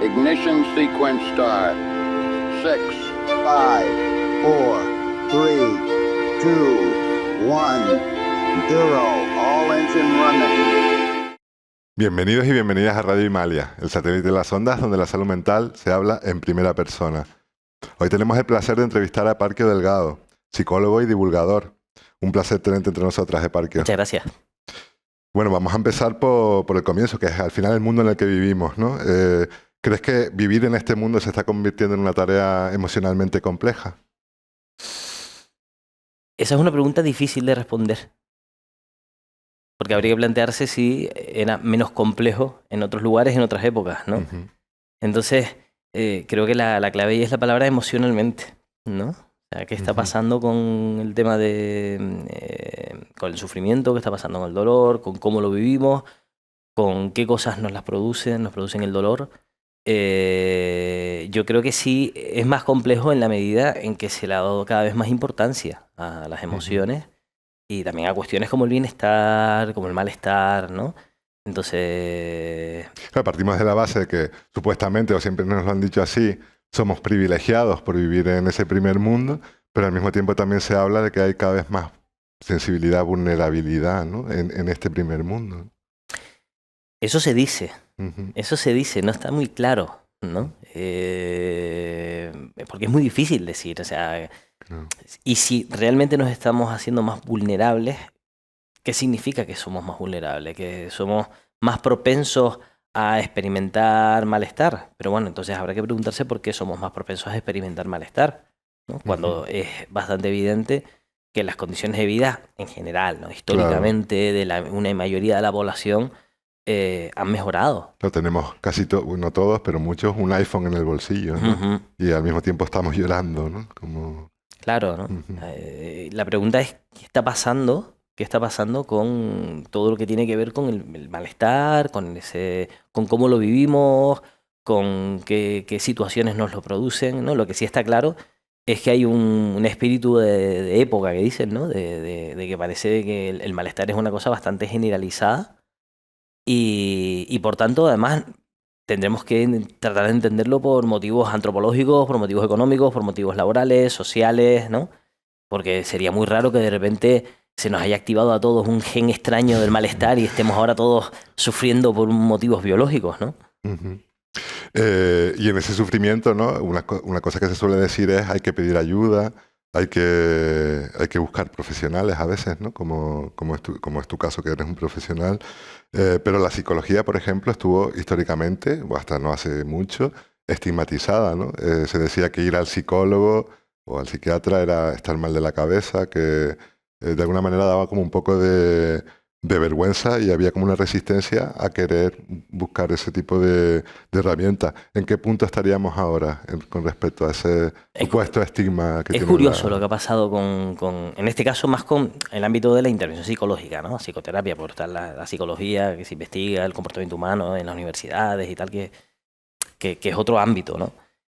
Ignition sequence start. 6, 5, 4, 3, 2, 1, 0. All engine running. Bienvenidos y bienvenidas a Radio Himalaya, el satélite de las ondas donde la salud mental se habla en primera persona. Hoy tenemos el placer de entrevistar a Eparquio Delgado, psicólogo y divulgador. Un placer tenerte entre nosotras, Eparquio. Muchas gracias. Bueno, vamos a empezar por el comienzo, que es al final el mundo en el que vivimos, ¿no? ¿Crees que vivir en este mundo se está convirtiendo en una tarea emocionalmente compleja? Esa es una pregunta difícil de responder. Porque habría que plantearse si era menos complejo en otros lugares, en otras épocas, ¿no? Uh-huh. Entonces, creo que la clave ahí es la palabra emocionalmente, ¿no? O sea, ¿qué está pasando con el tema de... con el sufrimiento, qué está pasando con el dolor, con cómo lo vivimos, con qué cosas nos producen el dolor? Yo creo que sí es más complejo en la medida en que se le ha dado cada vez más importancia a las emociones y también a cuestiones como el bienestar, como el malestar, ¿no? Entonces... Claro, partimos de la base de que supuestamente, o siempre nos lo han dicho así, somos privilegiados por vivir en ese primer mundo, pero al mismo tiempo también se habla de que hay cada vez más sensibilidad, vulnerabilidad, ¿no? en este primer mundo. Eso se dice. Uh-huh. Eso se dice, no está muy claro, ¿no? Porque es muy difícil decir, o sea, No. y si realmente nos estamos haciendo más vulnerables, ¿qué significa que somos más vulnerables? Que somos más propensos a experimentar malestar. Pero bueno, entonces habrá que preguntarse por qué somos más propensos a experimentar malestar, ¿no? Cuando es bastante evidente que las condiciones de vida en general, ¿no? Históricamente, de una mayoría de la población, han mejorado. Lo tenemos casi no todos, pero muchos, un iPhone en el bolsillo, ¿no? Y al mismo tiempo estamos llorando, ¿no? Como... Claro, ¿no? La pregunta es, ¿qué está pasando? ¿Qué está pasando con todo lo que tiene que ver con el malestar, con cómo lo vivimos, con qué situaciones nos lo producen, ¿no? Lo que sí está claro es que hay un espíritu de época que dicen, ¿no? De que parece que el malestar es una cosa bastante generalizada. Y por tanto, además, tendremos que tratar de entenderlo por motivos antropológicos, por motivos económicos, por motivos laborales, sociales, ¿no? Porque sería muy raro que de repente se nos haya activado a todos un gen extraño del malestar y estemos ahora todos sufriendo por motivos biológicos, ¿no? Uh-huh. Y en ese sufrimiento, ¿no? Una cosa que se suele decir es hay que pedir ayuda, hay que buscar profesionales a veces, ¿no? Como es tu caso, que eres un profesional. Pero la psicología, por ejemplo, estuvo históricamente, o hasta no hace mucho, estigmatizada, ¿no? Se decía que ir al psicólogo o al psiquiatra era estar mal de la cabeza, que de alguna manera daba como un poco de vergüenza y había como una resistencia a querer buscar ese tipo de herramientas. ¿En qué punto estaríamos ahora con respecto a ese supuesto estigma que tiene? Es curioso lo que ha pasado en este caso más con el ámbito de la intervención psicológica, ¿no? Psicoterapia, por estar la psicología que se investiga el comportamiento humano en las universidades y tal, que es otro ámbito, ¿no?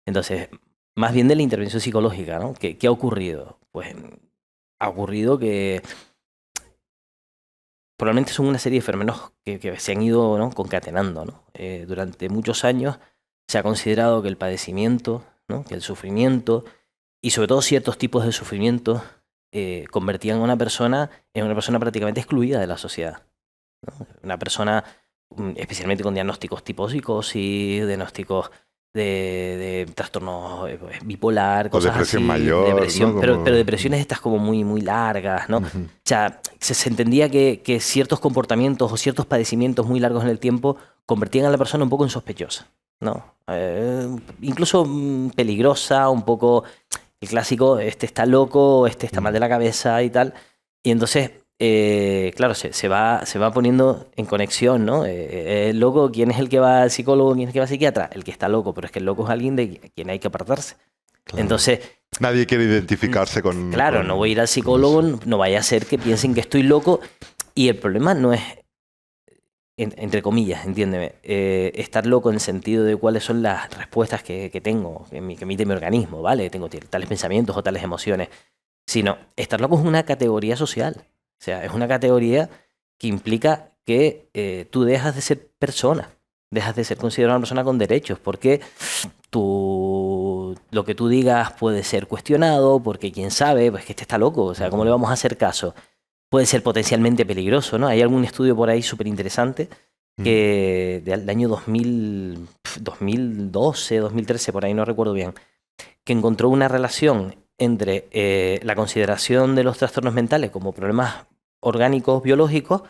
Entonces, más bien de la intervención psicológica, ¿no? ¿Qué ha ocurrido? Pues ha ocurrido que probablemente son una serie de fenómenos que se han ido, ¿no? concatenando, ¿no? Durante muchos años se ha considerado que el padecimiento, ¿no? que el sufrimiento, y sobre todo ciertos tipos de sufrimiento, convertían a una persona en una persona prácticamente excluida de la sociedad, ¿no? Una persona, especialmente con diagnósticos tipo psicosis, diagnósticos de trastorno bipolar, cosas depresión así, mayor, depresión, ¿no? pero depresiones estas como muy largas, ¿no? O sea, se entendía que ciertos comportamientos o ciertos padecimientos muy largos en el tiempo convertían a la persona un poco en sospechosa, ¿no? Incluso peligrosa, un poco el clásico, este está loco, este está mal de la cabeza y tal. Y entonces, claro, se va poniendo en conexión, ¿no? El loco, ¿quién es el que va al psicólogo? ¿Quién es el que va al psiquiatra? El que está loco, pero es que el loco es alguien de quien hay que apartarse. Claro. Entonces... Nadie quiere identificarse con... Claro, no voy a ir al psicólogo, no vaya a ser que piensen que estoy loco. Y el problema no es, entre comillas, entiéndeme, estar loco en el sentido de cuáles son las respuestas que tengo, que emite mi organismo, ¿vale? Tengo tales pensamientos o tales emociones. Sino, estar loco es una categoría social. O sea, es una categoría que implica que tú dejas de ser persona, dejas de ser considerado una persona con derechos, porque lo que tú digas puede ser cuestionado, porque quién sabe, pues que este está loco, o sea, ¿cómo le vamos a hacer caso? Puede ser potencialmente peligroso, ¿no? Hay algún estudio por ahí súper interesante que del año 2012, 2013, por ahí no recuerdo bien, que encontró una relación entre la consideración de los trastornos mentales como problemas orgánicos biológicos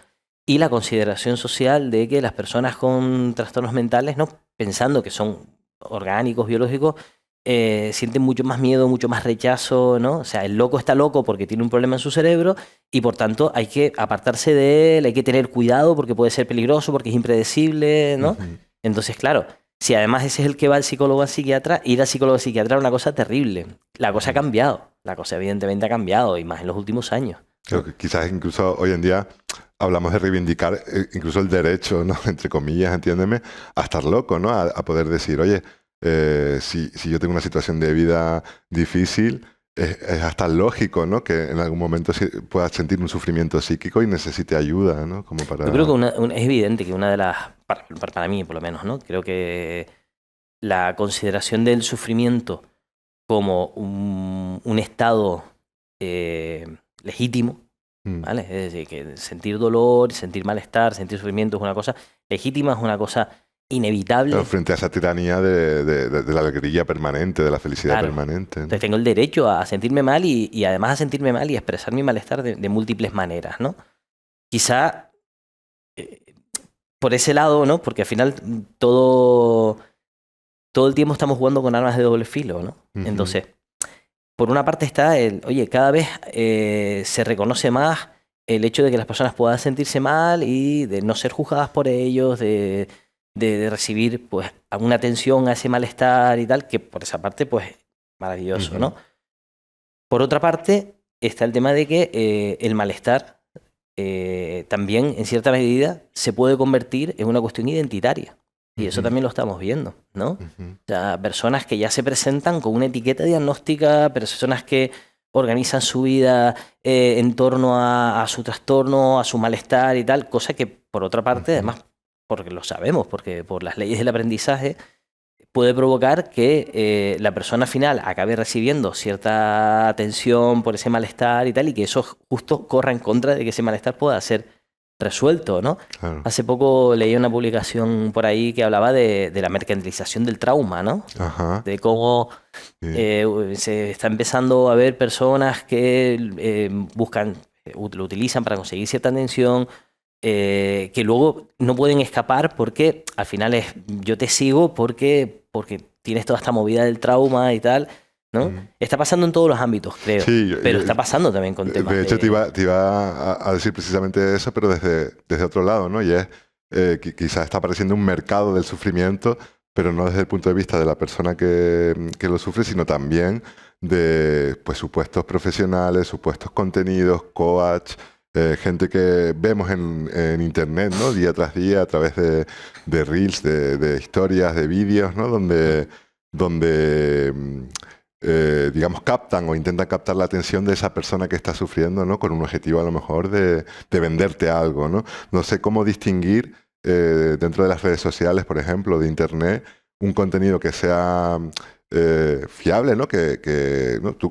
y la consideración social de que las personas con trastornos mentales, ¿no? Pensando que son orgánicos, biológicos, sienten mucho más miedo, mucho más rechazo, ¿no? O sea, el loco está loco porque tiene un problema en su cerebro y por tanto hay que apartarse de él, hay que tener cuidado porque puede ser peligroso, porque es impredecible, ¿no? Entonces, claro, si además ese es el que va al psicólogo o al psiquiatra, ir al psicólogo o al psiquiatra es una cosa terrible. La cosa ha cambiado, la cosa evidentemente ha cambiado y más en los últimos años. Creo que quizás incluso hoy en día hablamos de reivindicar incluso el derecho, ¿no? Entre comillas, entiéndeme, a estar loco, ¿no? A poder decir, oye, si yo tengo una situación de vida difícil, es hasta lógico, ¿no? Que en algún momento pueda sentir un sufrimiento psíquico y necesite ayuda, ¿no? Como para... Yo creo que es evidente que una de las, para mí por lo menos, ¿no? Creo que la consideración del sufrimiento como un estado legítimo, ¿vale? Es decir, que sentir dolor, sentir malestar, sentir sufrimiento es una cosa legítima, es una cosa inevitable. Pero frente a esa tiranía de la alegría permanente, de la felicidad permanente, ¿no? Entonces tengo el derecho a sentirme mal y además a sentirme mal y a expresar mi malestar de múltiples maneras, ¿no? Quizá por ese lado, ¿no? Porque al final todo el tiempo estamos jugando con armas de doble filo, ¿no? Entonces, por una parte está oye, cada vez se reconoce más el hecho de que las personas puedan sentirse mal y de no ser juzgadas por ellos, de recibir pues alguna atención a ese malestar y tal, que por esa parte pues maravilloso, ¿no? Por otra parte está el tema de que el malestar también en cierta medida se puede convertir en una cuestión identitaria. Y eso también lo estamos viendo, ¿no? O sea, personas que ya se presentan con una etiqueta diagnóstica, personas que organizan su vida en torno a su trastorno, a su malestar y tal, cosa que por otra parte, además, porque lo sabemos, porque por las leyes del aprendizaje, puede provocar que la persona final acabe recibiendo cierta atención por ese malestar y tal, y que eso justo corra en contra de que ese malestar pueda ser resuelto, ¿no? Claro. Hace poco leí una publicación por ahí que hablaba de la mercantilización del trauma, ¿no? Ajá. De cómo se está empezando a ver personas que lo utilizan para conseguir cierta atención, que luego no pueden escapar porque al final es yo te sigo porque tienes toda esta movida del trauma y tal, ¿no? Está pasando en todos los ámbitos, creo. Sí, pero está pasando también con temas de hecho, te iba a decir precisamente eso, pero desde otro lado, ¿no? Y es quizás está apareciendo un mercado del sufrimiento, pero no desde el punto de vista de la persona que lo sufre, sino también de pues, supuestos profesionales, supuestos contenidos, coach, gente que vemos en internet, ¿no? Día tras día a través de reels, de historias, de vídeos, ¿no? Donde digamos, captan o intentan captar la atención de esa persona que está sufriendo, ¿no? Con un objetivo a lo mejor de venderte algo, ¿no? No sé cómo distinguir dentro de las redes sociales, por ejemplo, de internet, un contenido que sea fiable, ¿no? ¿no?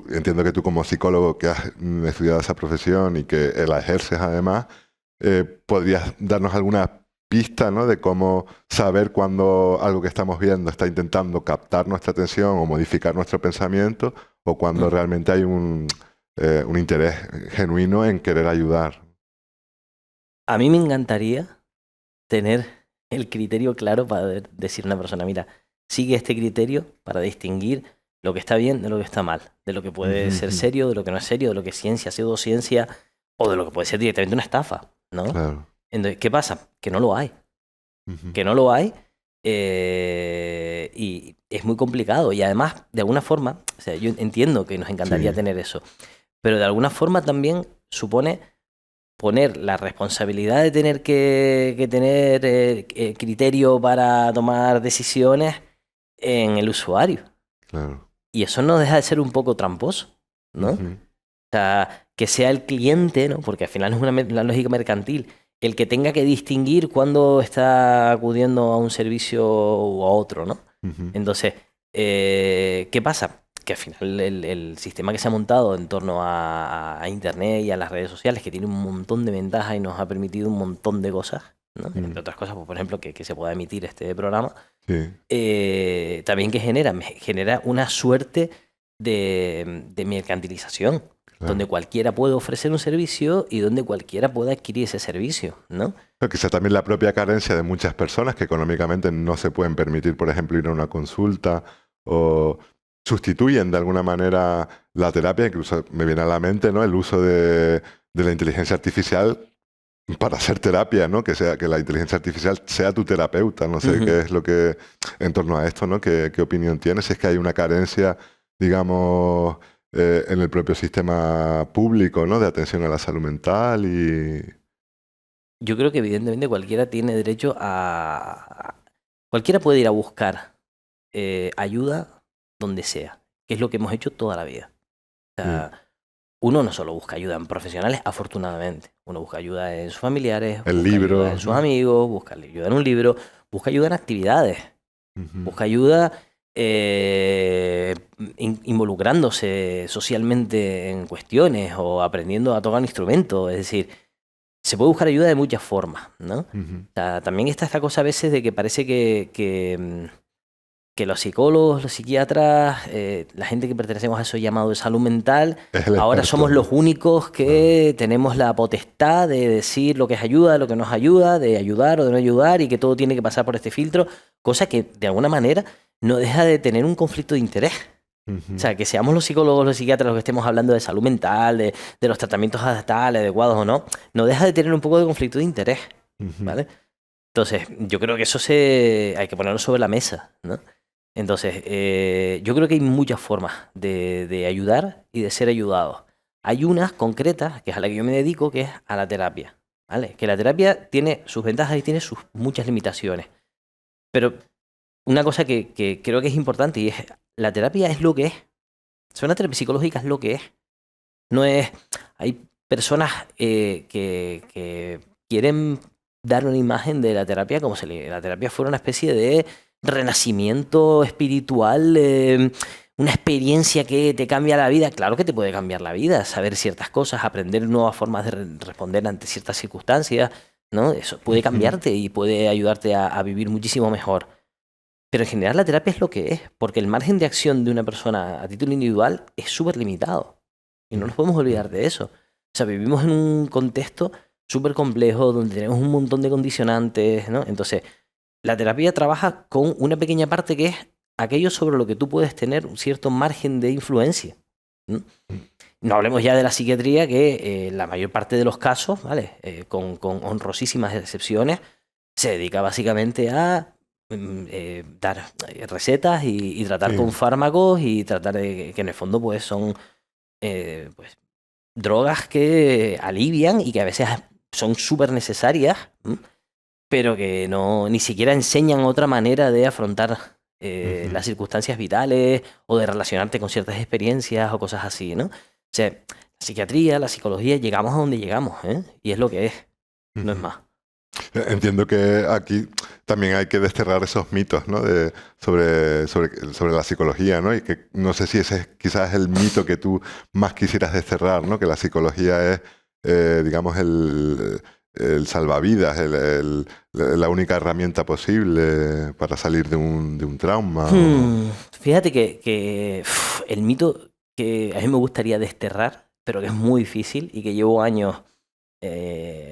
Entiendo que tú como psicólogo que has estudiado esa profesión y que la ejerces además, podrías darnos alguna pista, ¿no? De cómo saber cuando algo que estamos viendo está intentando captar nuestra atención o modificar nuestro pensamiento, o cuando realmente hay un interés genuino en querer ayudar. A mí me encantaría tener el criterio claro para decir a una persona, mira, sigue este criterio para distinguir lo que está bien de lo que está mal, de lo que puede ser serio, de lo que no es serio, de lo que es ciencia, pseudociencia, o de lo que puede ser directamente una estafa, ¿no? Claro. Entonces, ¿qué pasa? Que no lo hay. Que no lo hay y es muy complicado. Y además, de alguna forma, o sea, yo entiendo que nos encantaría tener eso, pero de alguna forma también supone poner la responsabilidad de tener que tener criterio para tomar decisiones en el usuario. Claro. Y eso no deja de ser un poco tramposo, ¿no? O sea, que sea el cliente, ¿no? Porque al final es una lógica mercantil, el que tenga que distinguir cuándo está acudiendo a un servicio o a otro, ¿no? Ujú. Entonces, ¿qué pasa? Que al final el sistema que se ha montado en torno a Internet y a las redes sociales, que tiene un montón de ventajas y nos ha permitido un montón de cosas, ¿no? Entre otras cosas, pues, por ejemplo, que se pueda emitir este programa, Sí, también que genera una suerte de mercantilización, donde claro. cualquiera puede ofrecer un servicio y donde cualquiera puede adquirir ese servicio, ¿no? Pero quizá también la propia carencia de muchas personas que económicamente no se pueden permitir, por ejemplo, ir a una consulta o sustituyen de alguna manera la terapia. Incluso me viene a la mente, ¿no?, el uso de la inteligencia artificial para hacer terapia, ¿no? Que la inteligencia artificial sea tu terapeuta. No sé qué es lo que, en torno a esto, ¿no? ¿Qué opinión tienes? Si es que hay una carencia, digamos, en el propio sistema público, ¿no?, de atención a la salud mental y... Yo creo que evidentemente cualquiera tiene derecho a... Cualquiera puede ir a buscar ayuda donde sea, que es lo que hemos hecho toda la vida. O Sí. sea, uno no solo busca ayuda en profesionales, afortunadamente. Uno busca ayuda en sus familiares, El busca ayuda libro, en sus ¿no? amigos, busca ayuda en un libro, busca ayuda en actividades, Ujú. busca ayuda involucrándose socialmente en cuestiones o aprendiendo a tocar instrumentos. Es decir, se puede buscar ayuda de muchas formas, ¿no? O Ujú. sea, también está esta cosa a veces de que parece que los psicólogos, los psiquiatras, la gente que pertenecemos a eso llamado de salud mental, Es el ahora experto, somos los ¿no? únicos Claro. que tenemos la potestad de decir lo que es ayuda, lo que no es ayuda, de ayudar o de no ayudar y que todo tiene que pasar por este filtro, cosa que de alguna manera no deja de tener un conflicto de interés. O Ujú. sea, que seamos los psicólogos, los psiquiatras los que estemos hablando de salud mental, de los tratamientos adecuados o no, no deja de tener un poco de conflicto de interés, Ujú. ¿vale? Entonces, yo creo que eso hay que ponerlo sobre la mesa, ¿no? Entonces, yo creo que hay muchas formas de ayudar y de ser ayudado. Hay unas concretas, que es a la que yo me dedico, que es a la terapia, ¿vale? Que la terapia tiene sus ventajas y tiene sus muchas limitaciones. Pero una cosa que creo que es importante y es, la terapia es lo que es. O sea, una terapia psicológica es lo que es. No es... Hay personas que quieren dar una imagen de la terapia como si la terapia fuera una especie de renacimiento espiritual, una experiencia que te cambia la vida. Claro que te puede cambiar la vida, saber ciertas cosas, aprender nuevas formas de responder ante ciertas circunstancias, ¿no? Eso puede Ujú. cambiarte y puede ayudarte a vivir muchísimo mejor. Pero en general la terapia es lo que es, porque el margen de acción de una persona a título individual es súper limitado. Y no nos podemos olvidar Ujú. de eso. O sea, vivimos en un contexto súper complejo donde tenemos un montón de condicionantes, ¿no? Entonces, la terapia trabaja con una pequeña parte que es aquello sobre lo que tú puedes tener un cierto margen de influencia, ¿no? No hablemos ya de la psiquiatría, que la mayor parte de los casos, ¿vale? Con honrosísimas excepciones, se dedica básicamente a dar recetas y tratar con Sí. fármacos y tratar de que en el fondo pues son pues, drogas que alivian y que a veces son súper necesarias, ¿m? Pero que no ni siquiera enseñan otra manera de afrontar Ujú. las circunstancias vitales o de relacionarte con ciertas experiencias o cosas así, ¿no? O sea, la psiquiatría, la psicología, llegamos a donde llegamos, ¿eh? Y es lo que es, no es Ujú. más. Entiendo que aquí también hay que desterrar esos mitos, ¿no?, sobre la psicología, ¿no? Y que no sé si ese es quizás el mito que tú más quisieras desterrar, ¿no? Que la psicología es, digamos, el salvavidas, la única herramienta posible para salir de un trauma. Fíjate que el mito que a mí me gustaría desterrar, pero que es muy difícil y que llevo años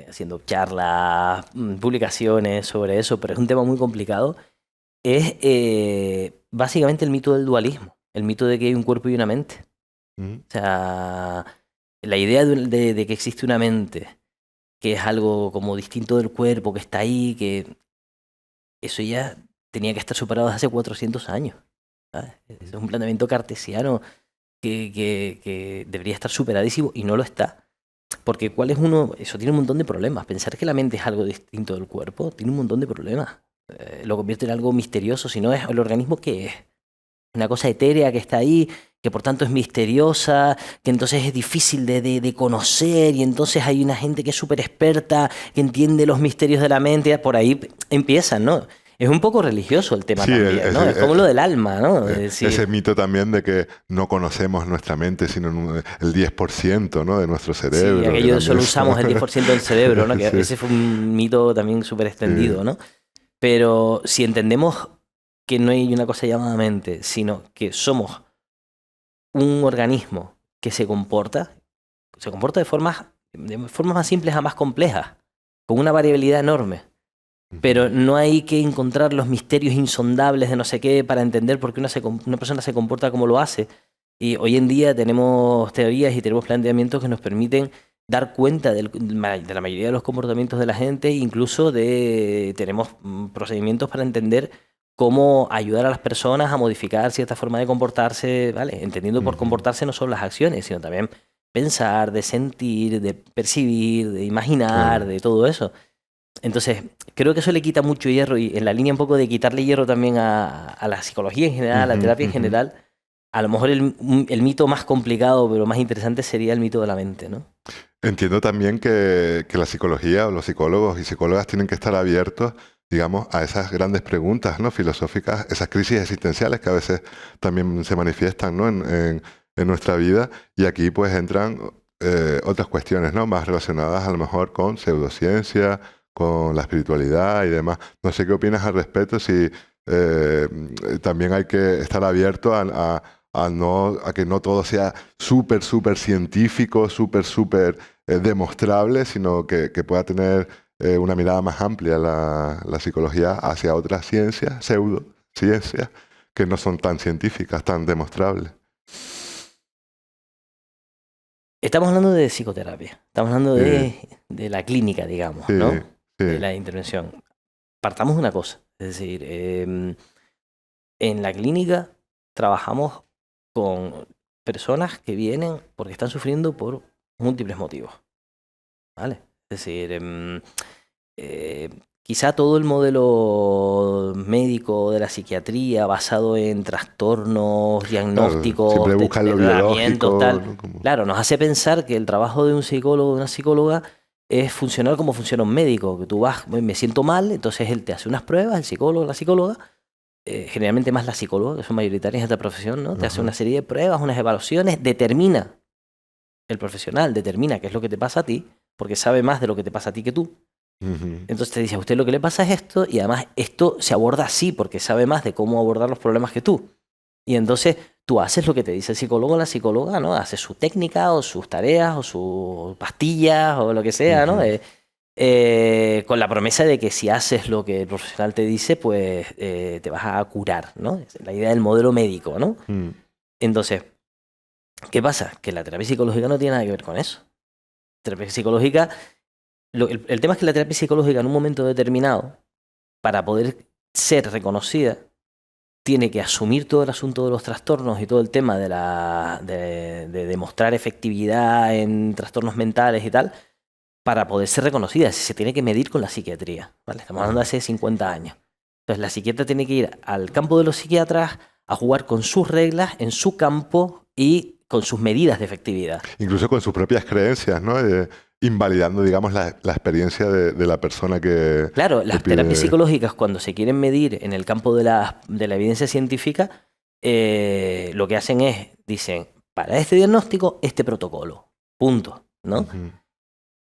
haciendo charlas, publicaciones sobre eso, pero es un tema muy complicado, es básicamente el mito del dualismo, el mito de que hay un cuerpo y una mente. Mm. O sea, la idea de que existe una mente, que es algo como distinto del cuerpo, que está ahí, que eso ya tenía que estar superado desde hace 400 años. ¿Sabes? Es un planteamiento cartesiano que debería estar superadísimo y no lo está. Porque ¿cuál es uno? Eso tiene un montón de problemas. Pensar que la mente es algo distinto del cuerpo tiene un montón de problemas. Lo convierte en algo misterioso. Si no es el organismo, ¿qué es? una cosa etérea que está ahí, que por tanto es misteriosa, que entonces es difícil de conocer, y entonces hay una gente que es súper experta, que entiende los misterios de la mente, por ahí empiezan, ¿no? Es un poco religioso el tema Sí, también, ¿no? Es como lo del alma, ¿no? Es decir, ese mito también de que no conocemos nuestra mente, sino el 10%, ¿no? de nuestro sí, cerebro. aquello que solo también usamos el 10% del cerebro, ¿no? Que Sí, ese fue un mito también súper extendido, sí. ¿no? Pero si entendemos que no hay una cosa llamada mente, sino que somos un organismo que se comporta de formas más simples a más complejas, con una variabilidad enorme. Pero no hay que encontrar los misterios insondables de no sé qué para entender por qué una persona se comporta como lo hace. Y hoy en día tenemos teorías y tenemos planteamientos que nos permiten dar cuenta de la mayoría de los comportamientos de la gente, incluso tenemos procedimientos para entender cómo ayudar a las personas a modificar cierta forma de comportarse, ¿vale? Entendiendo por comportarse no solo las acciones, sino también pensar, de sentir, de percibir, de imaginar, Claro. de todo eso. Entonces, creo que eso le quita mucho hierro, y en la línea un poco de quitarle hierro también a la psicología en general, a la Ujú, terapia en ujú. general, a lo mejor el mito más complicado, pero más interesante sería el mito de la mente, ¿no? Entiendo también que la psicología o los psicólogos y psicólogas tienen que estar abiertos, digamos, a esas grandes preguntas, ¿no? filosóficas, esas crisis existenciales que a veces también se manifiestan, ¿no? en nuestra vida. Y aquí pues entran otras cuestiones, ¿no? Más relacionadas a lo mejor con pseudociencia, con la espiritualidad y demás. No sé qué opinas al respecto, si también hay que estar abierto a que no todo sea súper, súper científico, súper demostrable, sino que pueda tener una mirada más amplia la psicología hacia otras ciencias, pseudociencias, que no son tan científicas, tan demostrables. Estamos hablando de psicoterapia, estamos hablando Sí, de la clínica, digamos, sí, ¿no? De sí. la intervención. Partamos de una cosa, es decir, en la clínica trabajamos con personas que vienen porque están sufriendo por múltiples motivos, ¿vale? Es decir, eh, quizá todo el modelo médico de la psiquiatría basado en trastornos, Claro, siempre diagnósticos, buscan de lo tratamientos, biológico, tal, ¿no? Como... claro, nos hace pensar que el trabajo de un psicólogo o de una psicóloga es funcionar como funciona un médico, que tú vas, me siento mal, entonces él te hace unas pruebas, el psicólogo, la psicóloga, generalmente más la psicóloga, que son mayoritarias en esta profesión, ¿no? Te hace una Ajá. serie de pruebas, unas evaluaciones, el profesional determina qué es lo que te pasa a ti, porque sabe más de lo que te pasa a ti que tú. Ujú, Entonces te dice, a usted lo que le pasa es esto, y además esto se aborda así porque sabe más de cómo abordar los problemas que tú. Y entonces tú haces lo que te dice el psicólogo o la psicóloga, ¿no? Haces su técnica o sus tareas o sus pastillas o lo que sea, ¿no? ujú, Con la promesa de que si haces lo que el profesional te dice, pues te vas a curar, ¿no? Es la idea del modelo médico, ¿no? mm. Entonces, ¿qué pasa? Que la terapia psicológica no tiene nada que ver con eso. Terapia psicológica, el tema es que la terapia psicológica en un momento determinado, para poder ser reconocida, tiene que asumir todo el asunto de los trastornos y todo el tema de demostrar efectividad en trastornos mentales y tal, para poder ser reconocida. Se tiene que medir con la psiquiatría, ¿vale? Estamos hablando de hace 50 años. Entonces la psiquiatra tiene que ir al campo de los psiquiatras a jugar con sus reglas, en su campo y con sus medidas de efectividad. Incluso con sus propias creencias, ¿no? Invalidando, digamos, la experiencia de la persona Claro, que las terapias pide. psicológicas, cuando se quieren medir en el campo de la evidencia científica, lo que hacen es, dicen, para este diagnóstico, este protocolo. Punto, ¿no? Ujú,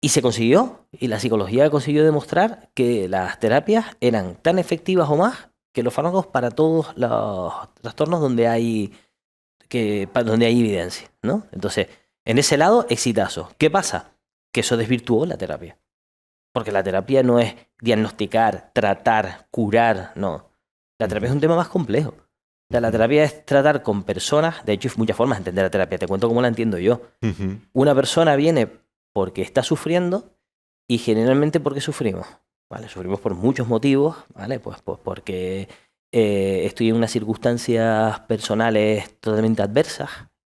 Y se consiguió, y la psicología consiguió demostrar que las terapias eran tan efectivas o más que los fármacos para todos los trastornos donde hay evidencia, ¿no? Entonces, en ese lado, exitazo. ¿Qué pasa? Que eso desvirtuó la terapia. Porque la terapia no es diagnosticar, tratar, curar, no. La terapia es un tema más complejo. O sea, la ujú, terapia es tratar con personas, de hecho hay muchas formas de entender la terapia, te cuento cómo la entiendo yo. ujú. Una persona viene porque está sufriendo y generalmente porque sufrimos, ¿vale? Sufrimos por muchos motivos, ¿vale? Pues porque estoy en unas circunstancias personales totalmente adversas,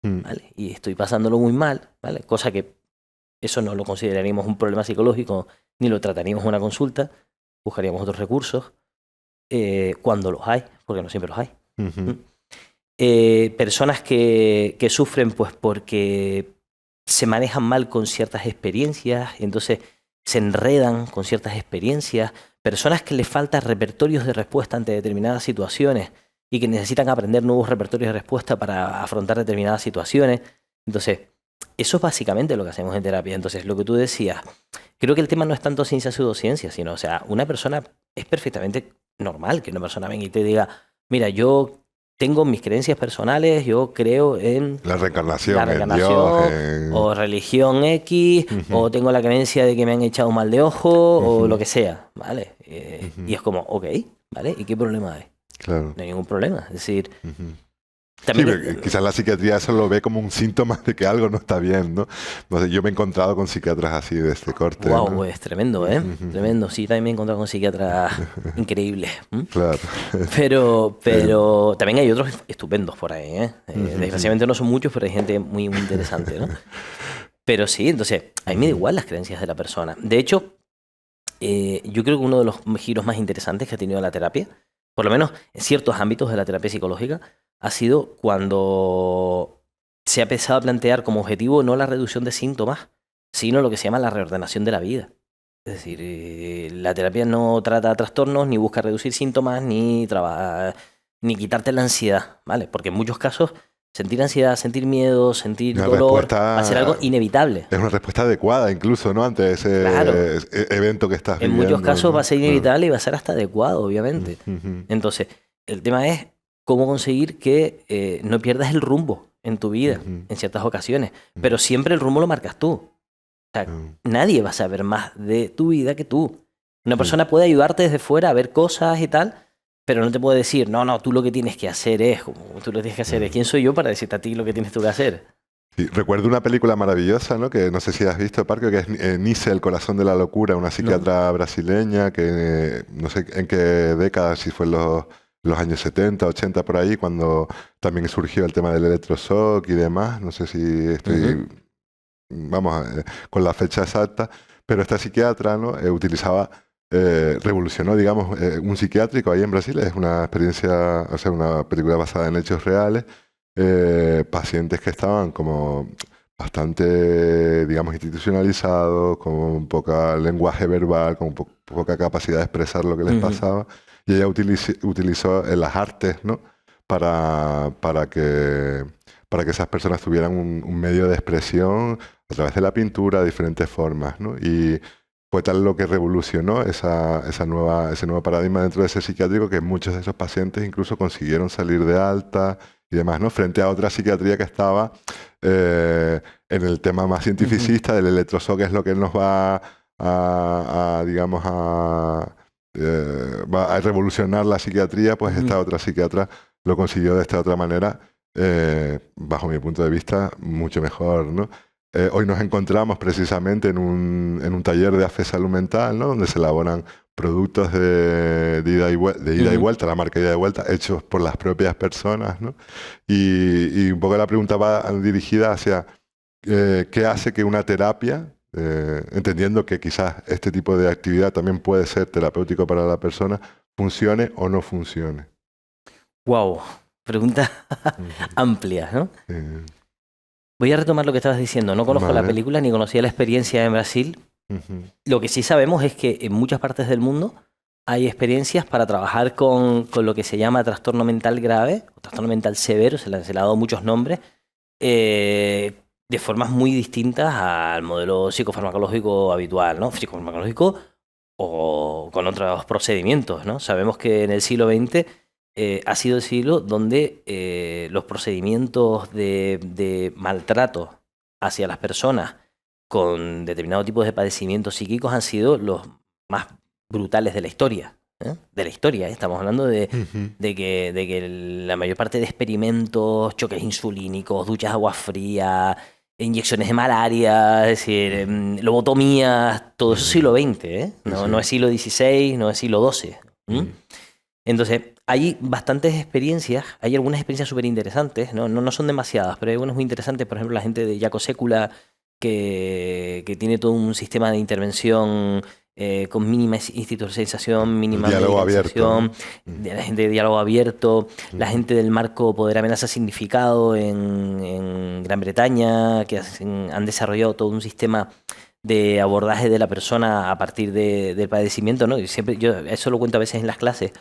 Mm, ¿vale? Y estoy pasándolo muy mal, ¿vale? Cosa que eso no lo consideraríamos un problema psicológico ni lo trataríamos en una consulta, buscaríamos otros recursos cuando los hay, porque no siempre los hay. ¿Mm? ujú. personas que sufren pues porque se manejan mal con ciertas experiencias, entonces se enredan con ciertas experiencias, personas que les falta repertorios de respuesta ante determinadas situaciones y que necesitan aprender nuevos repertorios de respuesta para afrontar determinadas situaciones. Entonces, eso es básicamente lo que hacemos en terapia. Entonces, lo que tú decías, creo que el tema no es tanto ciencia pseudociencia, sino, o sea, una persona es perfectamente normal que una persona venga y te diga, mira, yo tengo mis creencias personales, yo creo en La reencarnación, la en reencarnación, Dios, o religión X, o tengo la creencia de que me han echado un mal de ojo, o lo que sea, ¿vale? Y es como, ok, ¿vale? ¿Y qué problema hay? claro. No hay ningún problema. Es decir, Sí, también... quizás la psiquiatría eso lo ve como un síntoma de que algo no está bien, ¿no? No sé, yo me he encontrado con psiquiatras así de este corte, Wow, ¿no? pues tremendo, ¿eh? Tremendo. Sí, también me he encontrado con psiquiatras increíbles. Claro. Pero también hay otros estupendos por ahí, ¿eh? Desgraciadamente no son muchos, pero hay gente muy, muy interesante, ¿no? Pero sí, entonces, a mí me da igual las creencias de la persona. De hecho, yo creo que uno de los giros más interesantes que ha tenido la terapia, por lo menos en ciertos ámbitos de la terapia psicológica, ha sido cuando se ha empezado a plantear como objetivo no la reducción de síntomas, sino lo que se llama la reordenación de la vida. Es decir, la terapia no trata trastornos, ni busca reducir síntomas, ni quitarte la ansiedad, ¿vale? Porque en muchos casos sentir ansiedad, sentir miedo, sentir Una dolor va a ser algo respuesta inevitable. es una respuesta adecuada incluso, ¿no? Ante Claro. ese evento que estás En viviendo, muchos casos va a ¿no? ser Claro. inevitable y va a ser hasta adecuado, obviamente. Entonces, el tema es cómo conseguir que no pierdas el rumbo en tu vida en ciertas ocasiones, pero siempre el rumbo lo marcas tú. O sea, nadie va a saber más de tu vida que tú. Una persona puede ayudarte desde fuera a ver cosas y tal, pero no te puede decir, no, tú lo que tienes que hacer es, como tú lo tienes que hacer es. ¿Quién soy yo para decirte a ti lo que tienes tú que hacer? Sí, recuerdo una película maravillosa, ¿no? Que no sé si has visto, Parque, que es Nice, el corazón de la locura, una psiquiatra brasileña que no sé en qué década, si fue en los años 70, 80 por ahí, cuando también surgió el tema del electroshock y demás. No sé si estoy, vamos, con la fecha exacta, pero esta psiquiatra, ¿no? Revolucionó, digamos, un psiquiátrico ahí en Brasil. Es una experiencia, o sea, una película basada en hechos reales. Pacientes que estaban como bastante, digamos, institucionalizados, con poca lenguaje verbal, con poca capacidad de expresar lo que les pasaba. Y ella utilizó las artes, ¿no? Para que esas personas tuvieran un medio de expresión a través de la pintura de diferentes formas, ¿no? Y fue tal lo que revolucionó ese nuevo paradigma dentro de ese psiquiátrico que muchos de esos pacientes incluso consiguieron salir de alta y demás, ¿no? Frente a otra psiquiatría que estaba en el tema más cientificista del electroshock, que es lo que nos va digamos, va a revolucionar la psiquiatría, pues esta otra psiquiatra lo consiguió de esta otra manera, bajo mi punto de vista, mucho mejor, ¿no? Hoy nos encontramos precisamente en un taller de AFE Salud Mental, ¿no? Donde se elaboran productos de ida y vuelta, la marca ida y vuelta, hechos por las propias personas, ¿no? Y un poco la pregunta va dirigida hacia qué hace que una terapia, entendiendo que quizás este tipo de actividad también puede ser terapéutico para la persona, funcione o no funcione. Wow, pregunta amplia, ¿no? Voy a retomar lo que estabas diciendo. No conozco la película ni conocía la experiencia en Brasil. Lo que sí sabemos es que en muchas partes del mundo hay experiencias para trabajar con lo que se llama trastorno mental grave o trastorno mental severo, se le ha dado muchos nombres, de formas muy distintas al modelo psicofarmacológico habitual, ¿no? Psicofarmacológico o con otros procedimientos, ¿no? Sabemos que en el siglo XX ha sido el siglo donde los procedimientos de maltrato hacia las personas con determinados tipos de padecimientos psíquicos han sido los más brutales de la historia. De la historia, estamos hablando de que la mayor parte de experimentos, choques insulínicos, duchas de agua fría, inyecciones de malaria, es decir, lobotomías, todo eso es siglo XX, no es siglo XVI, no es siglo XII. Entonces, hay bastantes experiencias, hay algunas experiencias súper interesantes, no son demasiadas, pero hay algunas muy interesantes, por ejemplo, la gente de Jaco Sekula, que tiene todo un sistema de intervención con mínima institucionalización, mínima Diálogo abierto, medicalización, ¿no? de la gente de diálogo abierto, la gente del marco Poder Amenaza Significado en Gran Bretaña, que han desarrollado todo un sistema de abordaje de la persona a partir del padecimiento, ¿no? Y siempre, yo eso lo cuento a veces en las clases,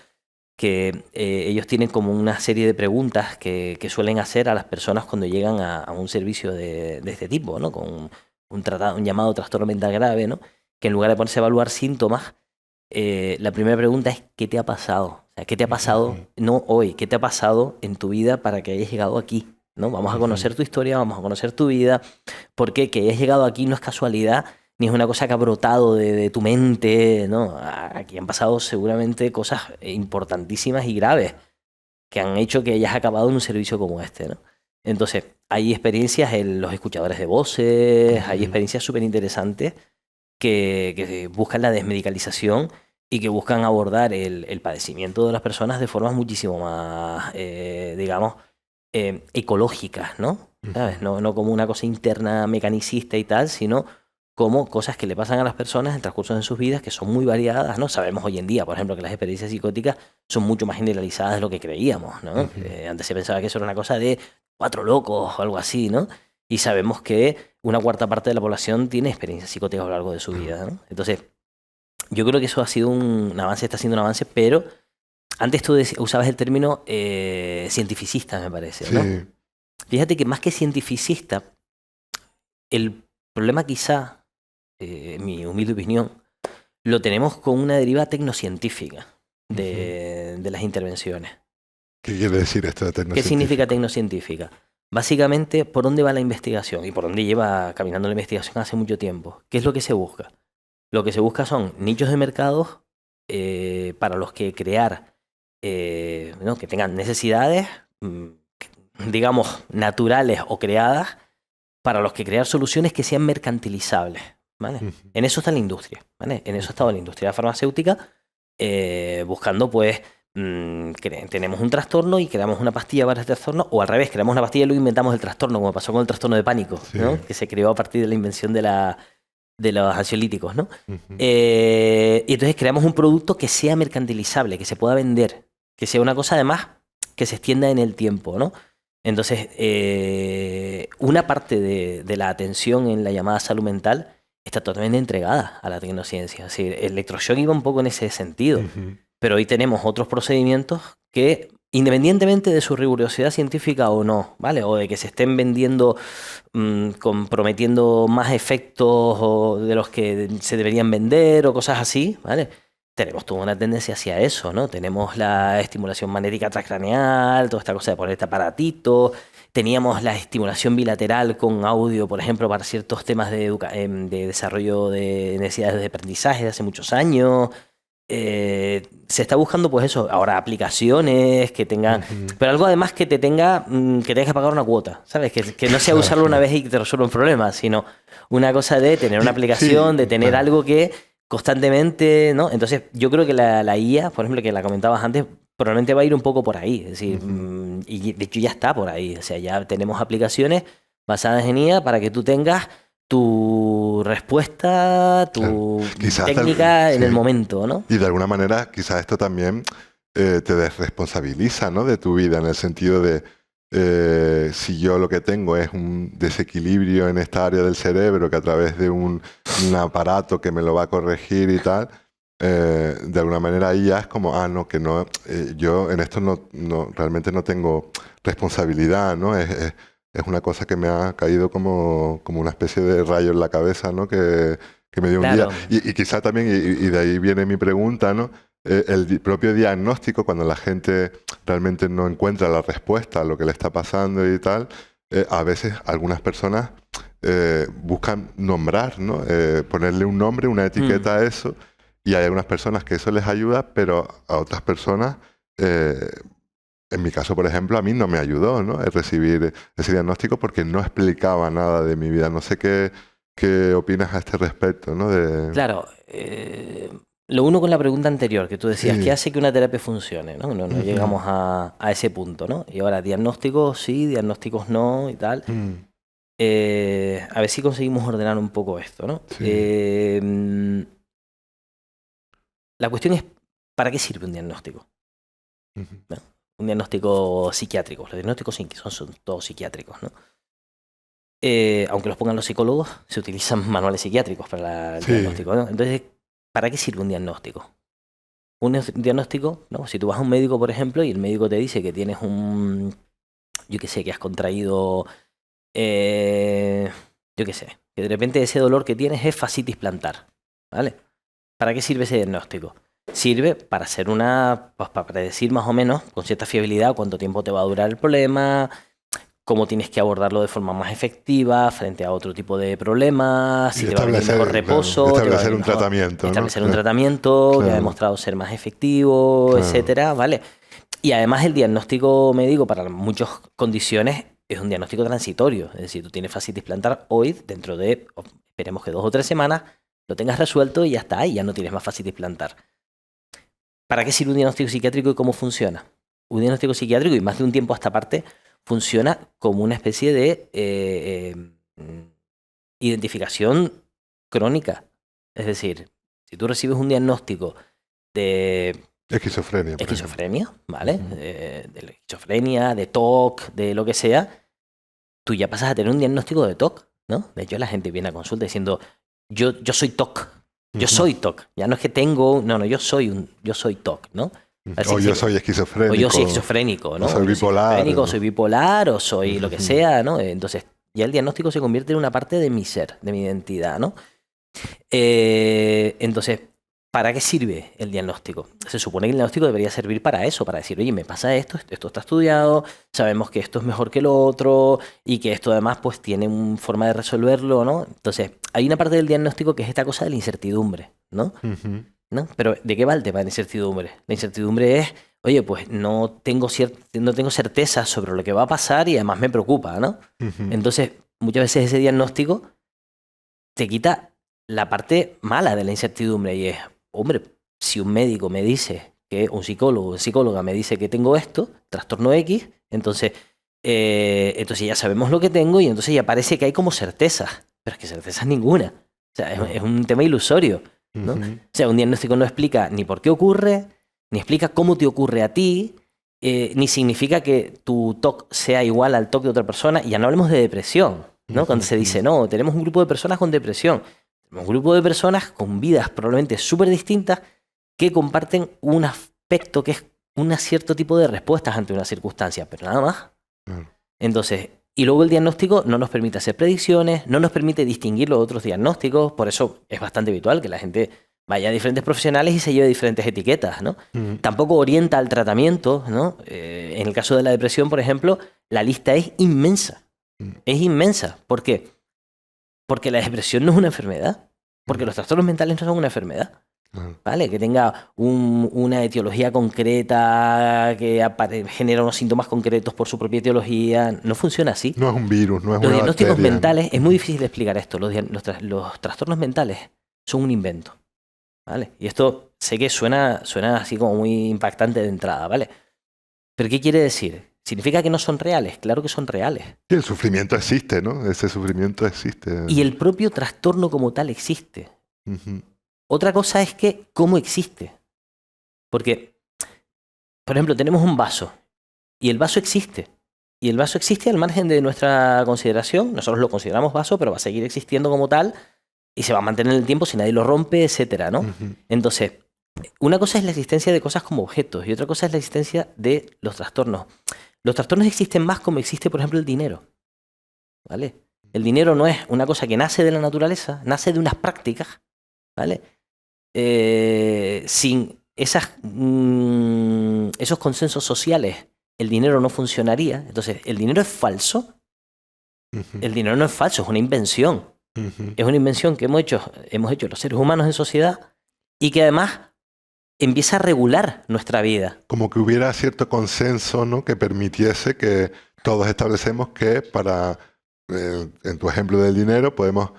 que ellos tienen como una serie de preguntas que suelen hacer a las personas cuando llegan a un servicio de este tipo, ¿no? Con un llamado trastorno mental grave, ¿no? Que en lugar de ponerse a evaluar síntomas, la primera pregunta es ¿qué te ha pasado? O sea, ¿qué te ha pasado, no hoy, qué te ha pasado en tu vida para que hayas llegado aquí? ¿No? Vamos a conocer tu historia, vamos a conocer tu vida, porque que hayas llegado aquí no es casualidad, ni es una cosa que ha brotado de tu mente, ¿no? Aquí han pasado seguramente cosas importantísimas y graves que han hecho que hayas acabado en un servicio como este, ¿no? Entonces, hay experiencias en los escuchadores de voces, hay experiencias súper interesantes que buscan la desmedicalización y que buscan abordar el padecimiento de las personas de formas muchísimo más, digamos, ecológicas, ¿no? ¿Sabes? No como una cosa interna mecanicista y tal, sino como cosas que le pasan a las personas en el transcurso de sus vidas que son muy variadas, ¿no? Sabemos hoy en día, por ejemplo, que las experiencias psicóticas son mucho más generalizadas de lo que creíamos, ¿no? Antes se pensaba que eso era una cosa de 4 locos o algo así, ¿no? Y sabemos que una cuarta parte de la población tiene experiencias psicóticas a lo largo de su vida, ¿no? Entonces, yo creo que eso ha sido un avance, está siendo un avance, pero antes tú usabas el término cientificista, me parece, ¿no? Sí. Fíjate que más que cientificista, el problema quizá, en mi humilde opinión, lo tenemos con una deriva tecnocientífica de las intervenciones. ¿Qué quiere decir esto de ¿Qué tecnocientífico? significa tecnocientífica? Básicamente, ¿por dónde va la investigación? Y por dónde lleva caminando la investigación hace mucho tiempo. ¿Qué es lo que se busca? Lo que se busca son nichos de mercados para los que crear, ¿no? Que tengan necesidades, digamos, naturales o creadas, para los que crear soluciones que sean mercantilizables, ¿vale? En eso está la industria, ¿vale? En eso ha estado la industria farmacéutica, buscando, pues, tenemos un trastorno y creamos una pastilla para ese trastorno, o al revés, creamos una pastilla y luego inventamos el trastorno, como pasó con el trastorno de pánico, ¿no? Que se creó a partir de la invención de los ansiolíticos, ¿no? Y entonces creamos un producto que sea mercantilizable, que se pueda vender, que sea una cosa además que se extienda en el tiempo, ¿no? Entonces, una parte de la atención en la llamada salud mental está totalmente entregada a la tecnociencia. Es decir, el electroshock iba un poco en ese sentido, pero hoy tenemos otros procedimientos que, independientemente de su rigurosidad científica o no, ¿vale? O de que se estén vendiendo, comprometiendo más efectos de los que se deberían vender o cosas así, ¿vale? Tenemos toda una tendencia hacia eso, ¿no? Tenemos la estimulación magnética transcraneal, toda esta cosa de poner este aparatito. Teníamos la estimulación bilateral con audio, por ejemplo, para ciertos temas de desarrollo de necesidades de aprendizaje de hace muchos años. Se está buscando, pues eso, ahora aplicaciones que tengan, pero algo además que te tenga, que tengas que pagar una cuota, ¿sabes? Que no sea usarlo una vez y que te resuelva un problema, sino una cosa de tener una aplicación, de tener algo que constantemente, ¿no? Entonces, yo creo que la IA, por ejemplo, que la comentabas antes, probablemente va a ir un poco por ahí, es decir, y de hecho ya está por ahí, o sea, ya tenemos aplicaciones basadas en IA para que tú tengas tu respuesta, tu técnica en el momento, ¿no? Y de alguna manera, quizás esto también te desresponsabiliza, ¿no? De tu vida, en el sentido de si yo lo que tengo es un desequilibrio en esta área del cerebro que a través de un aparato que me lo va a corregir y tal, de alguna manera ahí ya es como, no, que no, yo en esto realmente no tengo responsabilidad, ¿no? Es una cosa que me ha caído como una especie de rayo en la cabeza, ¿no? Que me dio un día. Y quizá también, y de ahí viene mi pregunta, ¿no? El propio diagnóstico, cuando la gente realmente no encuentra la respuesta a lo que le está pasando y tal, a veces algunas personas buscan nombrar, ¿no? Ponerle un nombre, una etiqueta a eso, y hay algunas personas que eso les ayuda, pero a otras personas, en mi caso, por ejemplo, a mí no me ayudó, ¿no? Recibir ese diagnóstico porque no explicaba nada de mi vida. No sé qué opinas a este respecto, ¿no? Claro, lo uno con la pregunta anterior, que tú decías, ¿qué hace que una terapia funcione? No llegamos a ese punto, ¿no? Y ahora, diagnósticos sí, diagnósticos no y tal. A ver si conseguimos ordenar un poco esto, ¿no? la cuestión es, ¿para qué sirve un diagnóstico? ¿No? Un diagnóstico psiquiátrico. Los diagnósticos son todos psiquiátricos, ¿no? Aunque los pongan los psicólogos, se utilizan manuales psiquiátricos para el diagnóstico, ¿no? Entonces, ¿para qué sirve un diagnóstico? Un diagnóstico, ¿no? Si tú vas a un médico, por ejemplo, y el médico te dice que tienes yo qué sé, que has contraído, yo qué sé, que de repente ese dolor que tienes es fascitis plantar, ¿vale? ¿Para qué sirve ese diagnóstico? Sirve para hacer pues para predecir más o menos, con cierta fiabilidad, cuánto tiempo te va a durar el problema, cómo tienes que abordarlo de forma más efectiva frente a otro tipo de problemas, si te va a venir mejor reposo, establecer un tratamiento, establecer un tratamiento que ha demostrado ser más efectivo, etcétera, ¿vale? Y además el diagnóstico médico para muchas condiciones es un diagnóstico transitorio, es decir, tú tienes fascitis plantar hoy, dentro de, esperemos que 2 o 3 semanas, lo tengas resuelto y ya está, y ya no tienes más fascitis plantar. ¿Para qué sirve un diagnóstico psiquiátrico y cómo funciona? Un diagnóstico psiquiátrico, y más de un tiempo a esta parte, funciona como una especie de identificación crónica. Es decir, si tú recibes un diagnóstico de esquizofrenia, ¿vale? De la esquizofrenia, de TOC, de lo que sea, tú ya pasas a tener un diagnóstico de TOC, ¿no? De hecho, la gente viene a consulta diciendo, yo soy TOC, yo soy TOC. Ya no es que tengo, yo soy TOC, ¿no? O yo soy esquizofrénico. O yo soy esquizofrénico, ¿no? O soy bipolar. O soy bipolar, o soy lo que sea, ¿no? Entonces, ya el diagnóstico se convierte en una parte de mi ser, de mi identidad, ¿no? Entonces, ¿para qué sirve el diagnóstico? Se supone que el diagnóstico debería servir para eso, para decir, oye, me pasa esto está estudiado, sabemos que esto es mejor que lo otro y que esto además pues tiene una forma de resolverlo, ¿no? Entonces, hay una parte del diagnóstico que es esta cosa de la incertidumbre, ¿no? ¿No? Pero ¿de qué va el tema de la incertidumbre? La incertidumbre es, oye, pues no tengo certeza sobre lo que va a pasar y además me preocupa, ¿no? Entonces, muchas veces ese diagnóstico te quita la parte mala de la incertidumbre y es, hombre, si un médico me dice que un psicólogo o psicóloga me dice que tengo esto, trastorno X, entonces ya sabemos lo que tengo y entonces ya parece que hay como certezas, pero es que certezas ninguna. O sea, es un tema ilusorio, ¿no? O sea, un diagnóstico no explica ni por qué ocurre, ni explica cómo te ocurre a ti, ni significa que tu TOC sea igual al TOC de otra persona. Y ya no hablemos de depresión, ¿no? Cuando se dice, no, tenemos un grupo de personas con depresión. Un grupo de personas con vidas probablemente súper distintas que comparten un aspecto que es un cierto tipo de respuestas ante una circunstancia, pero nada más. Entonces, y luego el diagnóstico no nos permite hacer predicciones, no nos permite distinguir los otros diagnósticos, por eso es bastante habitual que la gente vaya a diferentes profesionales y se lleve diferentes etiquetas, ¿no? Tampoco orienta al tratamiento, ¿no? En el caso de la depresión, por ejemplo, la lista es inmensa. Es inmensa. ¿Por qué? Porque la depresión no es una enfermedad. Porque los trastornos mentales no son una enfermedad. ¿Vale? Que tenga una etiología concreta, que genera unos síntomas concretos por su propia etiología. No funciona así. No es un virus, no es los una diagnósticos bacteria, mentales, es muy difícil de explicar esto. Los trastornos mentales son un invento. ¿Vale? Y esto sé que suena así como muy impactante de entrada, ¿vale? ¿Pero qué quiere decir? ¿Significa que no son reales? Claro que son reales. Y el sufrimiento existe, ¿no? Ese sufrimiento existe. Y el propio trastorno como tal existe. Otra cosa es que cómo existe. Porque, por ejemplo, tenemos un vaso y el vaso existe. Y el vaso existe al margen de nuestra consideración. Nosotros lo consideramos vaso, pero va a seguir existiendo como tal y se va a mantener en el tiempo si nadie lo rompe, etcétera, ¿no? Entonces, una cosa es la existencia de cosas como objetos y otra cosa es la existencia de los trastornos. Los trastornos existen más como existe, por ejemplo, el dinero. ¿Vale? El dinero no es una cosa que nace de la naturaleza, nace de unas prácticas, ¿vale? Sin esos consensos sociales, el dinero no funcionaría. Entonces, ¿el dinero es falso? El dinero no es falso, es una invención. Es una invención que hemos hecho los seres humanos en sociedad y que además empieza a regular nuestra vida. Como que hubiera cierto consenso, ¿no? Que permitiese que todos establecemos que para, en tu ejemplo del dinero, podemos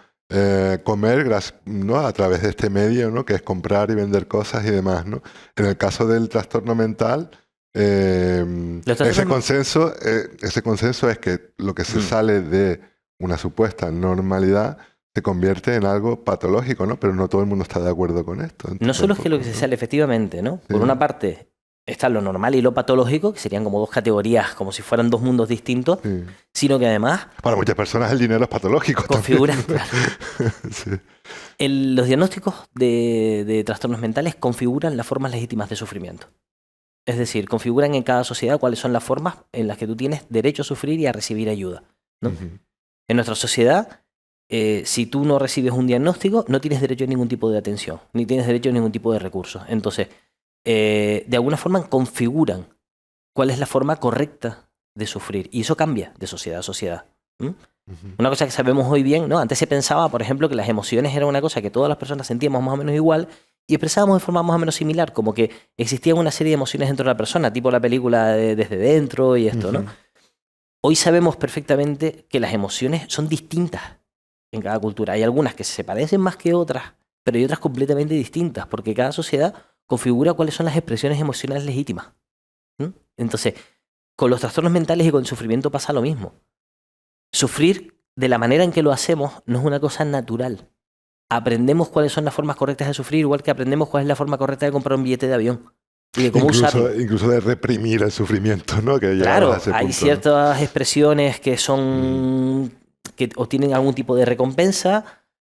comer, ¿no? A través de este medio, ¿no? Que es comprar y vender cosas y demás, ¿no? En el caso del trastorno mental, ese consenso es que lo que se sale de una supuesta normalidad se convierte en algo patológico, ¿no? Pero no todo el mundo está de acuerdo con esto. No Entonces, solo es que lo que ¿no? se sale, efectivamente, ¿no? Por Sí. una parte está lo normal y lo patológico, que serían como dos categorías, como si fueran dos mundos distintos, Sí. sino que además Para muchas personas el dinero es patológico configuran, también. claro, Sí. los diagnósticos de trastornos mentales configuran las formas legítimas de sufrimiento. Es decir, configuran en cada sociedad cuáles son las formas en las que tú tienes derecho a sufrir y a recibir ayuda, ¿no? Ujú. En nuestra sociedad, si tú no recibes un diagnóstico, no tienes derecho a ningún tipo de atención, ni tienes derecho a ningún tipo de recursos. Entonces, de alguna forma configuran cuál es la forma correcta de sufrir. Y eso cambia de sociedad a sociedad. ¿Mm? Ujú. Una cosa que sabemos hoy bien, ¿no? Antes se pensaba, por ejemplo, que las emociones eran una cosa que todas las personas sentíamos más o menos igual y expresábamos de forma más o menos similar, como que existían una serie de emociones dentro de la persona, tipo la película de Desde Dentro y esto, ¿no? Ujú. Hoy sabemos perfectamente que las emociones son distintas en cada cultura. Hay algunas que se parecen más que otras, pero hay otras completamente distintas, porque cada sociedad configura cuáles son las expresiones emocionales legítimas. ¿Mm? Entonces, con los trastornos mentales y con el sufrimiento pasa lo mismo. Sufrir de la manera en que lo hacemos no es una cosa natural. Aprendemos cuáles son las formas correctas de sufrir, igual que aprendemos cuál es la forma correcta de comprar un billete de avión y de cómo usarlo. Incluso de reprimir el sufrimiento, ¿no? Que llegamos a Claro, ese hay punto, ¿no? ciertas expresiones que Mm. son que obtienen algún tipo de recompensa,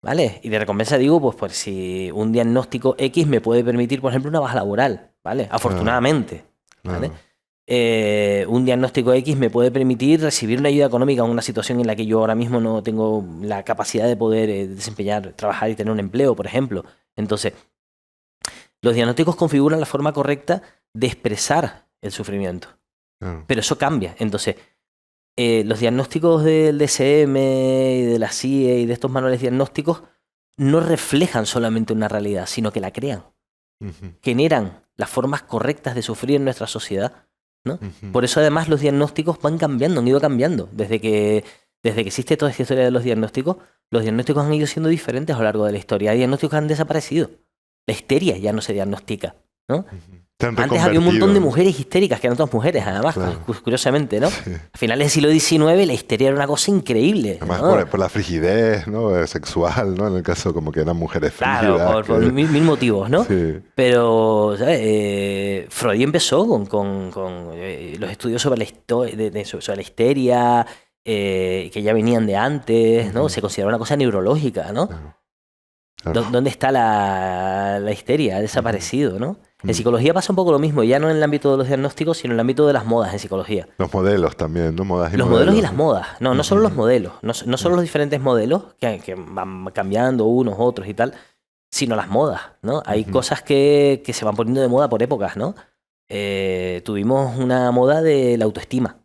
¿vale? Y de recompensa digo, pues si un diagnóstico X me puede permitir, por ejemplo, una baja laboral, ¿vale? Afortunadamente, ¿vale? Claro. Un diagnóstico X me puede permitir recibir una ayuda económica en una situación en la que yo ahora mismo no tengo la capacidad de poder desempeñar, trabajar y tener un empleo, por ejemplo. Entonces, los diagnósticos configuran la forma correcta de expresar el sufrimiento. Claro. Pero eso cambia. Entonces, los diagnósticos del DSM y de la CIE y de estos manuales diagnósticos no reflejan solamente una realidad, sino que la crean. Ujú. Generan las formas correctas de sufrir en nuestra sociedad, ¿no? Ujú. Por eso además los diagnósticos van cambiando, han ido cambiando. Desde que existe toda esta historia de los diagnósticos han ido siendo diferentes a lo largo de la historia. Hay diagnósticos que han desaparecido. La histeria ya no se diagnostica, ¿no? Ujú. Se han Antes había un montón de reconvertido, ¿no? mujeres histéricas, que eran todas mujeres, además, Claro. curiosamente, ¿no? Sí. A finales del siglo XIX la histeria era una cosa increíble, Además ¿no? por la frigidez, ¿no? Sexual, ¿no? En el caso como que eran mujeres Claro, frígidas. por mil motivos, ¿no? Sí. Pero, ¿sabes? Freud empezó con los estudios sobre sobre la histeria, que ya venían de antes, ¿no? Ujú. Se considera una cosa neurológica, ¿no? Claro. Claro. ¿Dónde está la histeria? Ha desaparecido, ¿no? En Mm. psicología pasa un poco lo mismo, ya no en el ámbito de los diagnósticos, sino en el ámbito de las modas en psicología. Los modelos también, ¿no? Modas y Los modelos y las ¿no? modas, no solo los Ujú. modelos, no solo los diferentes modelos que van cambiando unos, otros y tal, sino las modas, ¿no? Hay Ujú. cosas que se van poniendo de moda por épocas, ¿no? Tuvimos una moda de la autoestima,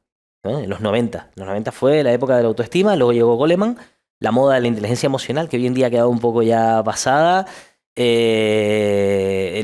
¿no? En los 90. Los 90 fue la época de la autoestima, luego llegó Goleman, la moda de la inteligencia emocional, que hoy en día ha quedado un poco ya pasada.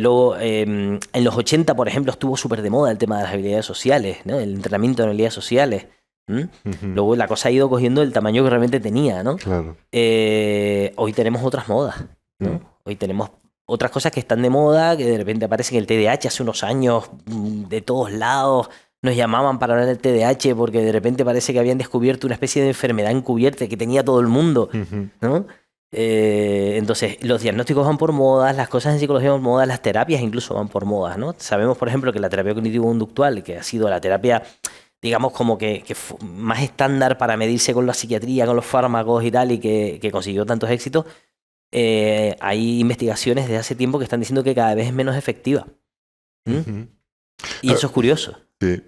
Luego, en los 80, por ejemplo, estuvo súper de moda el tema de las habilidades sociales, ¿no? El entrenamiento en habilidades sociales. ¿Mm? Ujú. Luego la cosa ha ido cogiendo el tamaño que realmente tenía, ¿no? Claro. Hoy tenemos otras modas, ¿no? Mm. Hoy tenemos otras cosas que están de moda, que de repente aparecen el TDAH hace unos años, de todos lados. Nos llamaban para hablar del TDAH porque de repente parece que habían descubierto una especie de enfermedad encubierta que tenía todo el mundo, Ujú. ¿no? Entonces, los diagnósticos van por modas, las cosas en psicología van por modas, las terapias incluso van por modas, ¿no? Sabemos, por ejemplo, que la terapia cognitivo-conductual, que ha sido la terapia, digamos, como que más estándar para medirse con la psiquiatría, con los fármacos y tal, y que consiguió tantos éxitos, hay investigaciones desde hace tiempo que están diciendo que cada vez es menos efectiva. ¿Mm? Ujú. Y eso es curioso. Sí.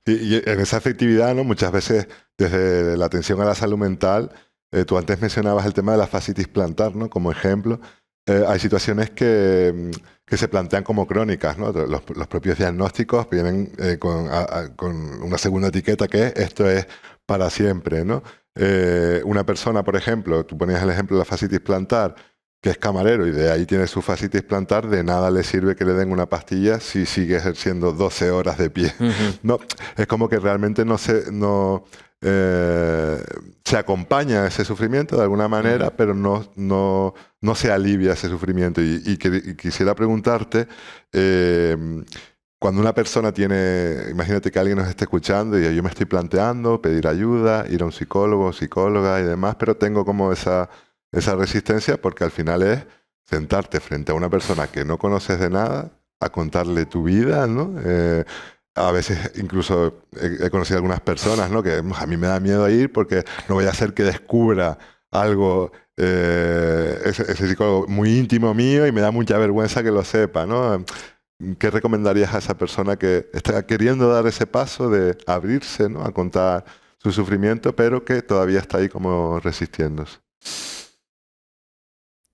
Y en esa efectividad, ¿no? Muchas veces desde la atención a la salud mental, tú antes mencionabas el tema de la fascitis plantar, ¿no? Como ejemplo. Hay situaciones que se plantean como crónicas, ¿no? Los propios diagnósticos vienen con una segunda etiqueta que es esto es para siempre, ¿no? Una persona, por ejemplo, tú ponías el ejemplo de la fascitis plantar, que es camarero y de ahí tiene su fascitis plantar, de nada le sirve que le den una pastilla si sigue ejerciendo 12 horas de pie. Ujú. No, es como que realmente se acompaña a ese sufrimiento de alguna manera, pero no se alivia ese sufrimiento. Y quisiera preguntarte, cuando una persona tiene, imagínate que alguien nos esté escuchando y yo me estoy planteando pedir ayuda, ir a un psicólogo, psicóloga y demás, pero tengo como esa esa resistencia, porque al final es sentarte frente a una persona que no conoces de nada, a contarle tu vida, ¿no? A veces incluso he conocido algunas personas, ¿no? Que a mí me da miedo ir porque no voy a hacer que descubra algo, ese psicólogo muy íntimo mío, y me da mucha vergüenza que lo sepa, ¿no? ¿Qué recomendarías a esa persona que está queriendo dar ese paso de abrirse, ¿no? A contar su sufrimiento, pero que todavía está ahí como resistiéndose?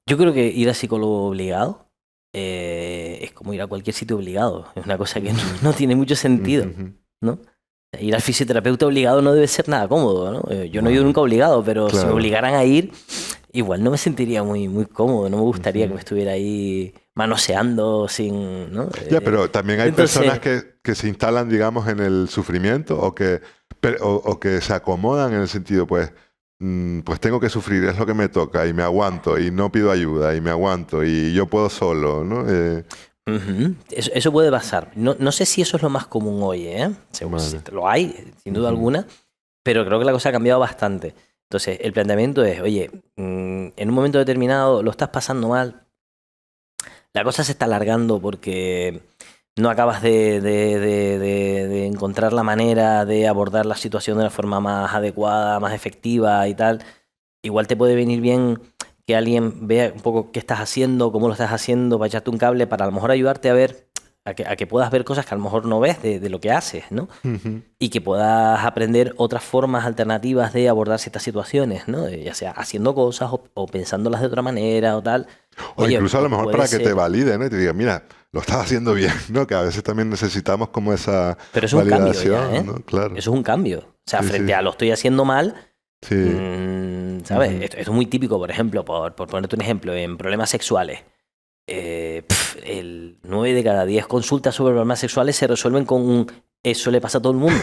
Yo creo que ir a psicólogo obligado es como ir a cualquier sitio obligado. Es una cosa que no tiene mucho sentido, Ujú. ¿no? Ir al fisioterapeuta obligado no debe ser nada cómodo, ¿no? Yo no he ido nunca obligado, pero si me Claro. obligaran a ir, igual no me sentiría muy cómodo. No me gustaría que Ujú. me estuviera ahí manoseando sin, ¿no? Ya, pero también hay personas Entonces, que se instalan, digamos, en el sufrimiento o que se acomodan en el sentido, pues, pues tengo que sufrir, es lo que me toca y me aguanto y no pido ayuda y me aguanto y yo puedo solo, ¿no? ujú, eso puede pasar. No sé si eso es lo más común hoy, ¿eh? Sí, Vale. lo hay, sin duda Ujú. alguna, pero creo que la cosa ha cambiado bastante. Entonces, el planteamiento es, oye, en un momento determinado lo estás pasando mal, la cosa se está alargando porque no acabas de encontrar la manera de abordar la situación de una forma más adecuada, más efectiva y tal. Igual te puede venir bien que alguien vea un poco qué estás haciendo, cómo lo estás haciendo, para echarte un cable, para a lo mejor ayudarte a ver, a que puedas ver cosas que a lo mejor no ves de lo que haces, ¿no? Ujú. Y que puedas aprender otras formas alternativas de abordar ciertas situaciones, ¿no? Ya sea haciendo cosas o pensándolas de otra manera o tal. O Oye, incluso a lo mejor puede para que te ser. validen, ¿no? Y te digan, mira, lo estás haciendo bien, ¿no? Que a veces también necesitamos como esa Pero eso es un cambio ya, validación, ¿eh? ¿no? Claro. Eso es un cambio. O sea, Sí, frente sí, a lo estoy haciendo mal, sí. ¿sabes? Ujú. Esto es muy típico, por ejemplo, por ponerte un ejemplo, en problemas sexuales. El 9 de cada 10 consultas sobre problemas sexuales se resuelven con un eso le pasa a todo el mundo,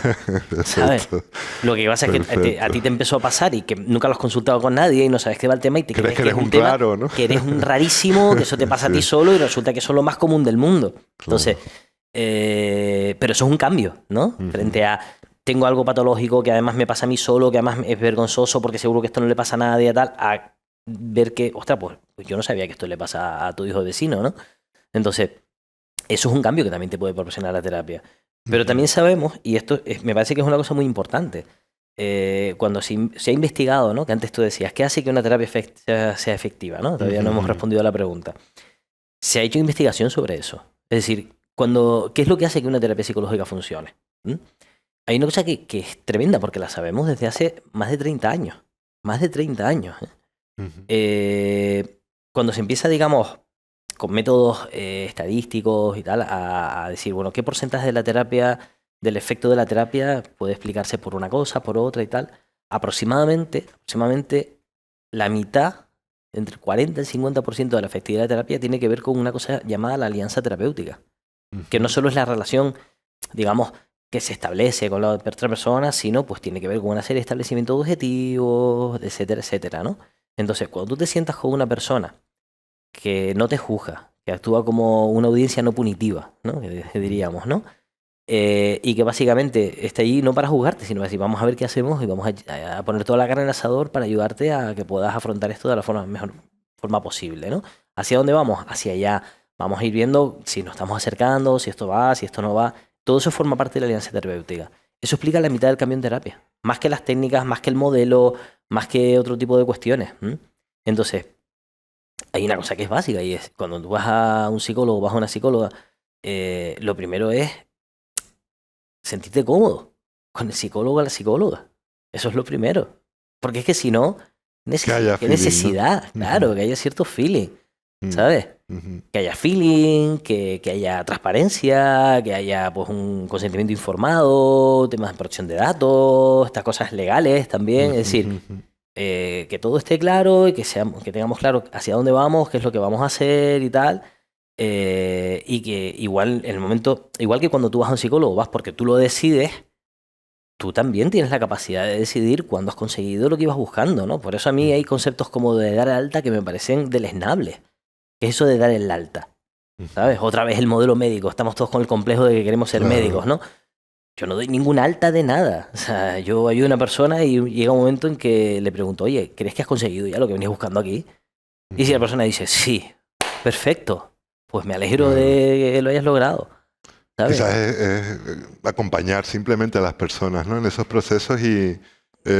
¿sabes? Perfecto, Lo que pasa es que a perfecto. ti te empezó a pasar y que nunca lo has consultado con nadie y no sabes qué va el tema y te ¿Crees crees que que es eres un un tema raro, no? que eres un rarísimo, que eso te pasa a ti Sí, solo y resulta que eso es lo más común del mundo. Entonces, claro. pero eso es un cambio, ¿no? Ujú. Frente a tengo algo patológico que además me pasa a mí solo, que además es vergonzoso porque seguro que esto no le pasa a nadie, tal, a ver que, ostras, pues yo no sabía que esto le pasa a tu hijo vecino, ¿no? Entonces, eso es un cambio que también te puede proporcionar la terapia. Pero Ujú. también sabemos, y esto me parece que es una cosa muy importante, cuando se ha investigado, ¿no? Que antes tú decías, ¿qué hace que una terapia sea efectiva? ¿No? Todavía no hemos Ujú. respondido a la pregunta. Se ha hecho investigación sobre eso. Es decir, ¿qué es lo que hace que una terapia psicológica funcione? ¿Mm? Hay una cosa que es tremenda porque la sabemos desde hace más de 30 años. Más de 30 años. Ujú. Cuando se empieza, digamos, con métodos estadísticos y tal, a decir, bueno, ¿qué porcentaje de la terapia, del efecto de la terapia puede explicarse por una cosa, por otra y tal? Aproximadamente la mitad, entre el 40 y el 50% de la efectividad de la terapia tiene que ver con una cosa llamada la alianza terapéutica, que no Ujú. solo es la relación, digamos, que se establece con la otra persona, sino pues tiene que ver con una serie de establecimientos de objetivos, etcétera, etcétera, ¿no? Entonces, cuando tú te sientas con una persona que no te juzga, que actúa como una audiencia no punitiva, ¿no? Que diríamos, ¿no? Y que básicamente está allí no para juzgarte, sino para decir, vamos a ver qué hacemos y vamos a poner toda la carne en el asador para ayudarte a que puedas afrontar esto de la mejor forma posible, ¿no? ¿Hacia dónde vamos? Hacia allá. Vamos a ir viendo si nos estamos acercando, si esto va, si esto no va. Todo eso forma parte de la alianza terapéutica. Eso explica la mitad del cambio en terapia. Más que las técnicas, más que el modelo, más que otro tipo de cuestiones. Entonces, hay una cosa que es básica y es cuando tú vas a un psicólogo, vas a una psicóloga, lo primero es sentirte cómodo con el psicólogo o la psicóloga. Eso es lo primero. Porque es que si no, Que haya qué feeling, ¿no? necesidad, claro, Ujú. que haya cierto feeling, Mm. ¿sabes? Ujú. Que haya feeling, que haya transparencia, que haya pues un consentimiento informado, temas de protección de datos, estas cosas legales también. Es Ujú. decir, Ujú. que todo esté claro y que tengamos claro hacia dónde vamos, qué es lo que vamos a hacer y tal. Y que igual en el momento, igual que cuando tú vas a un psicólogo, vas porque tú lo decides, tú también tienes la capacidad de decidir cuándo has conseguido lo que ibas buscando, ¿no? Por eso a mí hay conceptos como de dar el alta que me parecen deleznables. ¿Qué es eso de dar el alta? Ujú. ¿Sabes? Otra vez el modelo médico, estamos todos con el complejo de que queremos ser Claro. médicos, ¿no? yo no doy ninguna alta de nada. O sea, yo ayudo a una persona y llega un momento en que le pregunto, oye, ¿crees que has conseguido ya lo que venías buscando aquí? Y si la persona dice, sí, perfecto, pues me alegro de que lo hayas logrado. ¿Sabes? Quizás es acompañar simplemente a las personas, ¿no? En esos procesos y...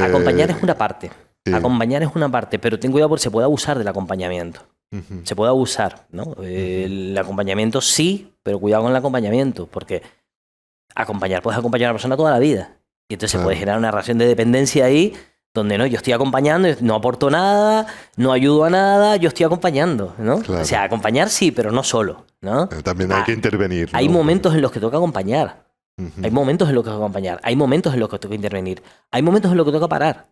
Acompañar es una parte. sí. Acompañar es una parte, pero ten cuidado porque se puede abusar del acompañamiento. Ujú. Se puede abusar, ¿no? El acompañamiento sí, pero cuidado con el acompañamiento, porque puedes acompañar a una persona toda la vida. Y entonces se puede Claro. generar una relación de dependencia ahí, donde no, yo estoy acompañando, no aporto nada, no ayudo a nada, yo estoy acompañando, ¿no? Claro. O sea, acompañar sí, pero no solo, ¿no? También hay que intervenir, ¿no? Hay momentos en los que toca acompañar. Ujú. Hay momentos en los que toca acompañar. Hay momentos en los que toca intervenir. Hay momentos en los que toca parar.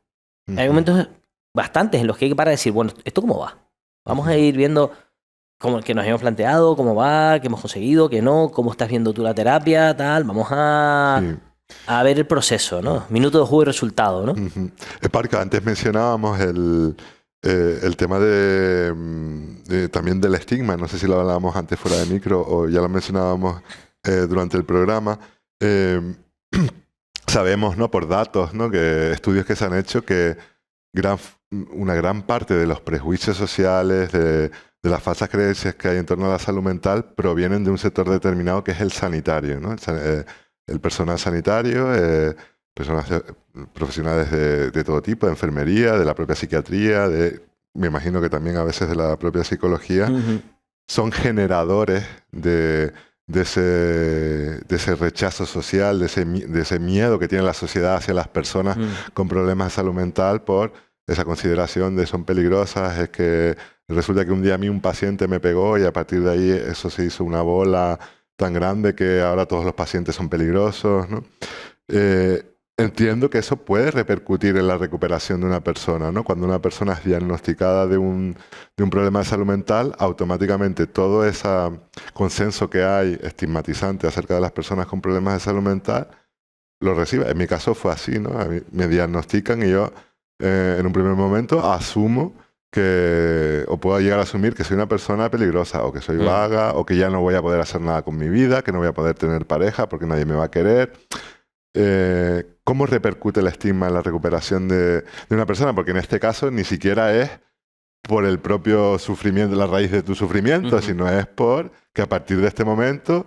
Hay Ujú. momentos bastantes en los que hay que parar y decir, bueno, ¿esto cómo va? Vamos a ir viendo cómo que nos hemos planteado, cómo va, qué hemos conseguido, qué no, cómo estás viendo tú la terapia, tal. Vamos a ver el proceso, ¿no? Minuto de juego y resultado, ¿no? Ujú. Parca, antes mencionábamos el tema también del estigma. No sé si lo hablábamos antes fuera de micro o ya lo mencionábamos durante el programa. Sabemos, ¿no? Por datos, ¿no? Que estudios que se han hecho que una gran parte de los prejuicios sociales, de las falsas creencias que hay en torno a la salud mental provienen de un sector determinado que es el sanitario, ¿no? El personal sanitario, profesionales de todo tipo, de enfermería, de la propia psiquiatría, me imagino que también a veces de la propia psicología, son generadores de ese rechazo social, de ese miedo que tiene la sociedad hacia las personas con problemas de salud mental por esa consideración de son peligrosas, es que resulta que un día a mí un paciente me pegó y a partir de ahí eso se hizo una bola tan grande que ahora todos los pacientes son peligrosos, ¿no? Entiendo que eso puede repercutir en la recuperación de una persona, ¿no? Cuando una persona es diagnosticada de un problema de salud mental, automáticamente todo ese consenso que hay estigmatizante acerca de las personas con problemas de salud mental lo recibe. En mi caso fue así, ¿no? A mí me diagnostican y yo en un primer momento asumo o puedo llegar a asumir que soy una persona peligrosa, o que soy vaga, o que ya no voy a poder hacer nada con mi vida, que no voy a poder tener pareja porque nadie me va a querer. ¿Cómo repercute el estigma en la recuperación de una persona? Porque en este caso ni siquiera es por el propio sufrimiento, la raíz de tu sufrimiento, sino es por que a partir de este momento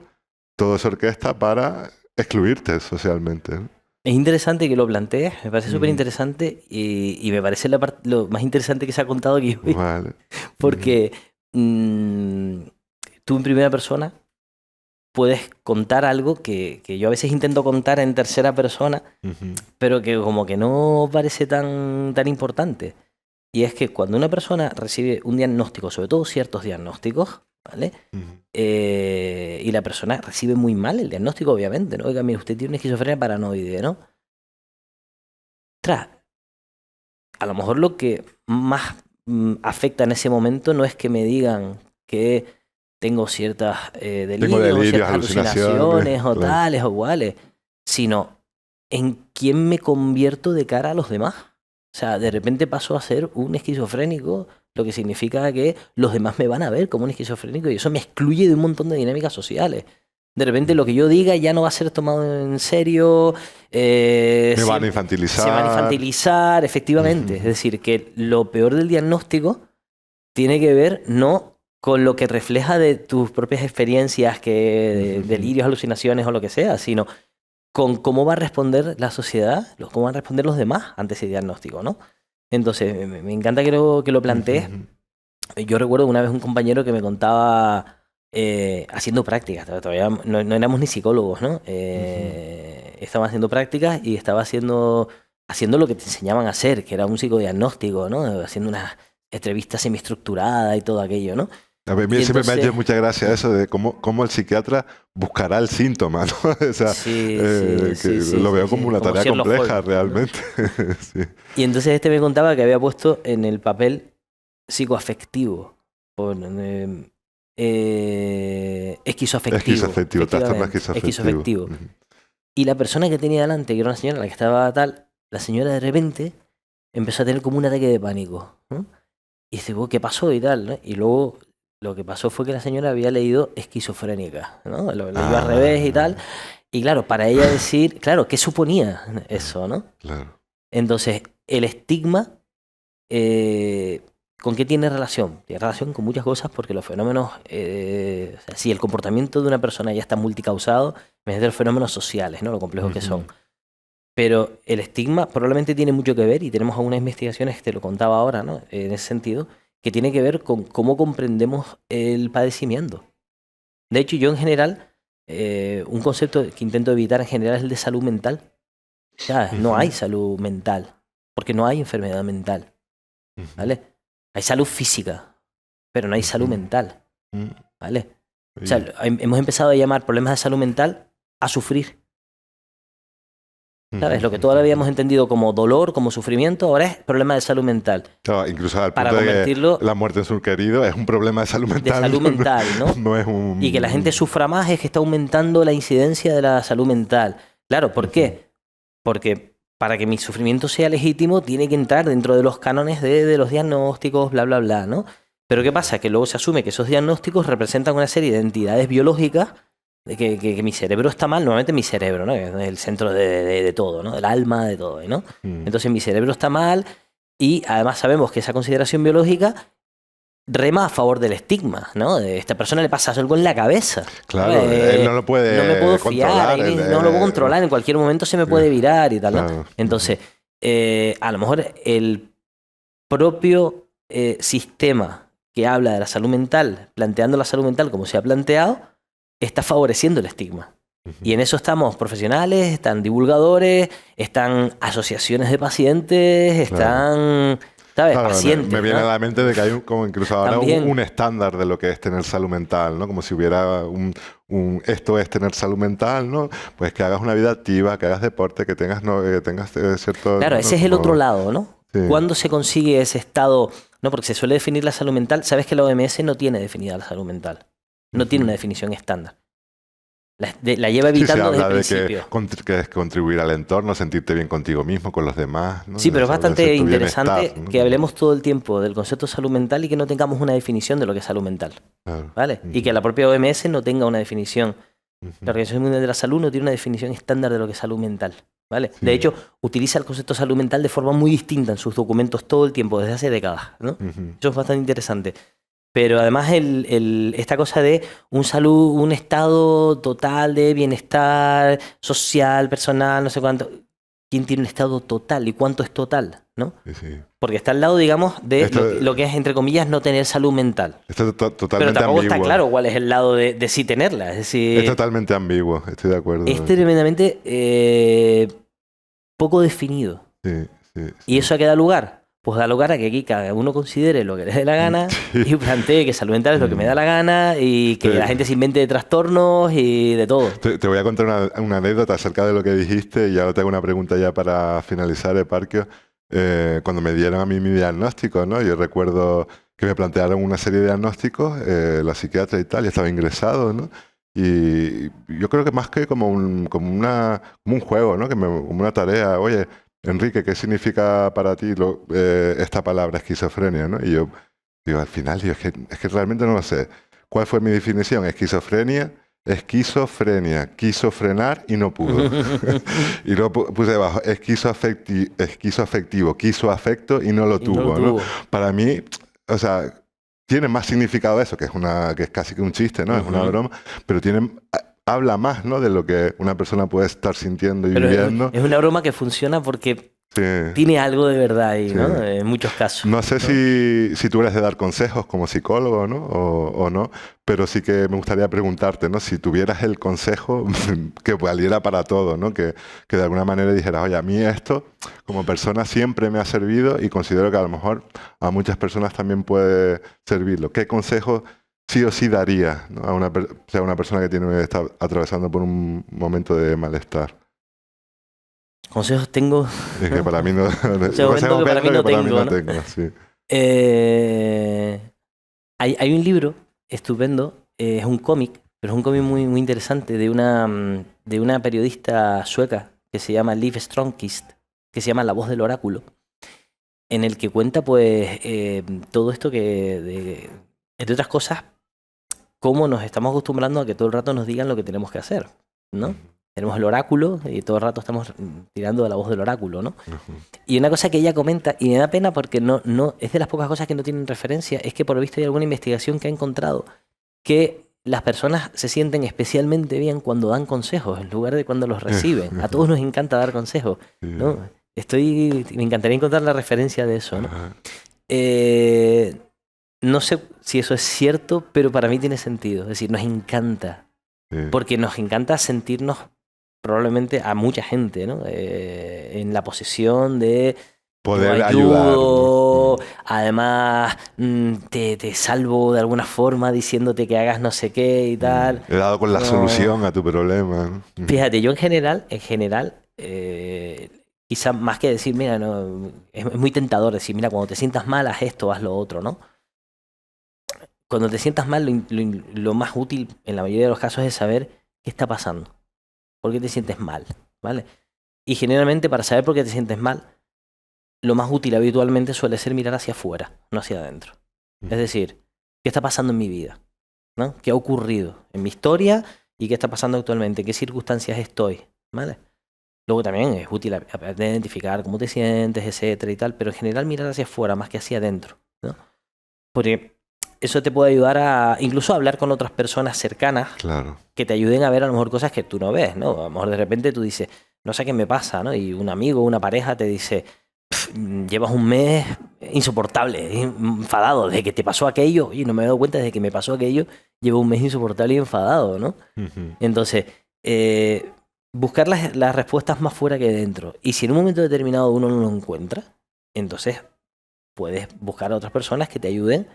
todo se orquesta para excluirte socialmente, ¿no? Es interesante que lo plantees, me parece súper interesante y me parece lo más interesante que se ha contado aquí hoy. Vale. Porque tú en primera persona puedes contar algo que yo a veces intento contar en tercera persona, pero que como que no parece tan importante. Y es que cuando una persona recibe un diagnóstico, sobre todo ciertos diagnósticos, ¿vale? Y la persona recibe muy mal el diagnóstico, obviamente, ¿no? Oiga, mire, usted tiene una esquizofrenia paranoide, ¿no? Ostras, a lo mejor lo que más afecta en ese momento no es que me digan que tengo ciertos delirios, ciertas alucinaciones o tales o cuales, sino en quién me convierto de cara a los demás. O sea, de repente paso a ser un esquizofrénico, lo que significa que los demás me van a ver como un esquizofrénico y eso me excluye de un montón de dinámicas sociales. De repente lo que yo diga ya no va a ser tomado en serio. Me van a infantilizar. Se van a infantilizar, efectivamente. Es decir, que lo peor del diagnóstico tiene que ver no con lo que refleja de tus propias experiencias, que delirios, alucinaciones o lo que sea, sino con cómo va a responder la sociedad, cómo van a responder los demás ante ese diagnóstico, ¿no? Entonces, me encanta que lo plantees. Yo recuerdo una vez un compañero que me contaba haciendo prácticas, todavía no éramos ni psicólogos, ¿no? Estaba haciendo prácticas y estaba haciendo lo que te enseñaban a hacer, que era un psicodiagnóstico, ¿no? Haciendo unas entrevistas semiestructuradas y todo aquello, ¿no? A mí siempre me ha hecho mucha gracia eso de cómo el psiquiatra buscará el síntoma, ¿no? O sea, lo veo como una tarea compleja realmente. Y entonces me contaba que había puesto en el papel psicoafectivo, esquizoafectivo. Trastorno esquizoafectivo. Y la persona que tenía delante, que era una señora, la que estaba tal, la señora de repente empezó a tener como un ataque de pánico, ¿no? Y dice, ¿qué pasó? Y tal, ¿no? Y luego lo que pasó fue que la señora había leído esquizofrénica, ¿no? Lo leyó al revés y tal. Y claro, para ella decir, claro, ¿qué suponía eso, no? Claro. Entonces, el estigma, ¿con qué tiene relación? Tiene relación con muchas cosas porque los fenómenos, o sea, si el comportamiento de una persona ya está multicausado, me los fenómenos sociales, ¿no? Lo complejos que son. Pero el estigma probablemente tiene mucho que ver, y tenemos algunas investigaciones, te lo contaba ahora, ¿no? En ese sentido, que tiene que ver con cómo comprendemos el padecimiento. De hecho, yo en general, un concepto que intento evitar en general es el de salud mental. O sea, no hay salud mental, porque no hay enfermedad mental, ¿vale? Hay salud física, pero no hay salud mental, ¿vale? O sea, hemos empezado a llamar problemas de salud mental a sufrir. ¿Sabes? Lo que todavía habíamos entendido como dolor, como sufrimiento, ahora es problema de salud mental. Claro, incluso al Para punto de convertirlo que la muerte en su querido es un problema de salud de mental. salud mental, ¿no? No es un... Y que la gente sufra más es que está aumentando la incidencia de la salud mental. Claro, ¿por qué? Porque para que mi sufrimiento sea legítimo tiene que entrar dentro de los cánones de los diagnósticos, bla, bla, bla, ¿no? Pero ¿qué pasa? Que luego se asume que esos diagnósticos representan una serie de entidades biológicas, de que mi cerebro está mal, normalmente mi cerebro, ¿no? Que es el centro de todo, ¿no? Del alma, de todo, ¿no? Entonces mi cerebro está mal, y además sabemos que esa consideración biológica rema a favor del estigma, ¿no? De esta persona le pasa algo en la cabeza. Claro, él no lo puede no me puedo controlar, fiar, no lo puedo controlar, en cualquier momento se me puede virar y tal, ¿no? Claro. Entonces, a lo mejor el propio sistema que habla de la salud mental, planteando la salud mental como se ha planteado, está favoreciendo el estigma. Y en eso estamos profesionales, están divulgadores, están asociaciones de pacientes, están... ¿Sabes? Claro, Pacientes, me viene ¿no? a la mente de que hay como incluso ahora También. un estándar de lo que es tener salud mental, ¿no? Como si hubiera esto es tener salud mental, ¿no? Pues que hagas una vida activa, que hagas deporte, que tengas, cierto... Claro, ese es el otro lado, ¿no? Sí. ¿Cuándo se consigue ese estado? No, porque se suele definir la salud mental. Sabes que la OMS no tiene definida la salud mental. No tiene una definición estándar. La lleva evitando desde el principio. Que es contribuir al entorno, sentirte bien contigo mismo, con los demás, ¿no? Sí, pero es bastante interesante bienestar, ¿no? que hablemos todo el tiempo del concepto de salud mental y que no tengamos una definición de lo que es salud mental. Claro. ¿Vale? Y que la propia OMS no tenga una definición. La Organización Mundial de la Salud no tiene una definición estándar de lo que es salud mental. ¿Vale? Sí. De hecho, utiliza el concepto de salud mental de forma muy distinta en sus documentos todo el tiempo, desde hace décadas, ¿no? Eso es bastante interesante. Pero además esta cosa de un estado total de bienestar social, personal, no sé cuánto. ¿Quién tiene un estado total y cuánto es total? ¿No? Sí. Porque está al lado, digamos, de lo que es, entre comillas, no tener salud mental. Esto es totalmente Pero tampoco ambiguo. está claro cuál es el lado de sí tenerla. Es decir, Es totalmente ambiguo, estoy de acuerdo. es tremendamente poco definido. Sí. ¿Y eso a qué da lugar? Pues da lugar a que aquí cada uno considere lo que le dé la gana y plantee que salud mental es lo que me da la gana y que la gente se invente de trastornos y de todo. Te voy a contar una anécdota acerca de lo que dijiste, y ahora te hago una pregunta ya para finalizar, Eparquio. Cuando me dieron a mí mi diagnóstico, ¿no? Yo recuerdo que me plantearon una serie de diagnósticos, la psiquiatra y tal, y estaba ingresado, ¿no? Y yo creo que más que como un juego, ¿no? Como una tarea, oye, Enrique, ¿qué significa para ti esta palabra esquizofrenia, ¿no? Y yo digo, al final, es que realmente no lo sé. ¿Cuál fue mi definición? Esquizofrenia, quiso frenar y no pudo. Y luego puse debajo, esquizoafectivo, quiso afecto y no lo tuvo, ¿no? Para mí, o sea, tiene más significado eso, que es casi que un chiste, ¿no? Es una broma, pero habla más, ¿no? De lo que una persona puede estar sintiendo y viviendo. Es una broma que funciona porque tiene algo de verdad ahí, ¿no? En muchos casos. No sé si tú eres de dar consejos como psicólogo, ¿no? O no, pero sí que me gustaría preguntarte, ¿no? Si tuvieras el consejo que valiera para todo, ¿no? Que de alguna manera dijeras, oye, a mí esto como persona siempre me ha servido y considero que a lo mejor a muchas personas también puede servirlo. ¿Qué consejo sí o sí daría, ¿no? a una persona que está atravesando por un momento de malestar? Consejos tengo. Es que para mí no. Consejos que para mí no tengo, ¿no? Sí. Hay un libro estupendo, es un cómic, pero es un cómic muy, muy interesante de una periodista sueca que se llama Liv Strömquist, que se llama La voz del oráculo, en el que cuenta pues todo esto que, entre otras cosas, cómo nos estamos acostumbrando a que todo el rato nos digan lo que tenemos que hacer, ¿no? tenemos el oráculo y todo el rato estamos tirando de la voz del oráculo, ¿no? Ujú. Y una cosa que ella comenta, y me da pena porque no, es de las pocas cosas que no tienen referencia, es que por lo visto hay alguna investigación que ha encontrado que las personas se sienten especialmente bien cuando dan consejos en lugar de cuando los reciben. A todos nos encanta dar consejos, ¿no? Me encantaría encontrar la referencia de eso, ¿no? Ajá. No sé si eso es cierto, pero para mí tiene sentido. Es decir, nos encanta. Sí. Porque nos encanta sentirnos, probablemente a mucha gente, ¿no? En la posición de Poder yo ayudar, ayudo, ¿no? además te salvo de alguna forma diciéndote que hagas no sé qué y tal. He dado con la No. solución a tu problema, ¿no? Fíjate, yo en general, quizá más que decir, mira, no, es muy tentador decir, mira, cuando te sientas mal, haz esto, haz lo otro, ¿no? Cuando te sientas mal, lo más útil en la mayoría de los casos es saber qué está pasando. ¿Por qué te sientes mal? ¿Vale? Y generalmente para saber por qué te sientes mal, lo más útil habitualmente suele ser mirar hacia afuera, no hacia adentro. Es decir, ¿qué está pasando en mi vida? ¿No? ¿Qué ha ocurrido en mi historia y qué está pasando actualmente? ¿En qué circunstancias estoy? ¿Vale? Luego también es útil aprender a identificar cómo te sientes, etcétera y tal, pero en general mirar hacia afuera más que hacia adentro, ¿no? Porque eso te puede ayudar a incluso a hablar con otras personas cercanas Claro. que te ayuden a ver a lo mejor cosas que tú no ves, ¿no? A lo mejor de repente tú dices, no sé qué me pasa, ¿no? Y un amigo, una pareja te dice, llevas un mes insoportable, enfadado, desde que te pasó aquello, y no me he dado cuenta desde que me pasó aquello, llevo un mes insoportable y enfadado, ¿no? Ujú. Entonces, buscar las respuestas más fuera que dentro. Y si en un momento determinado uno no lo encuentra, entonces puedes buscar a otras personas que te ayuden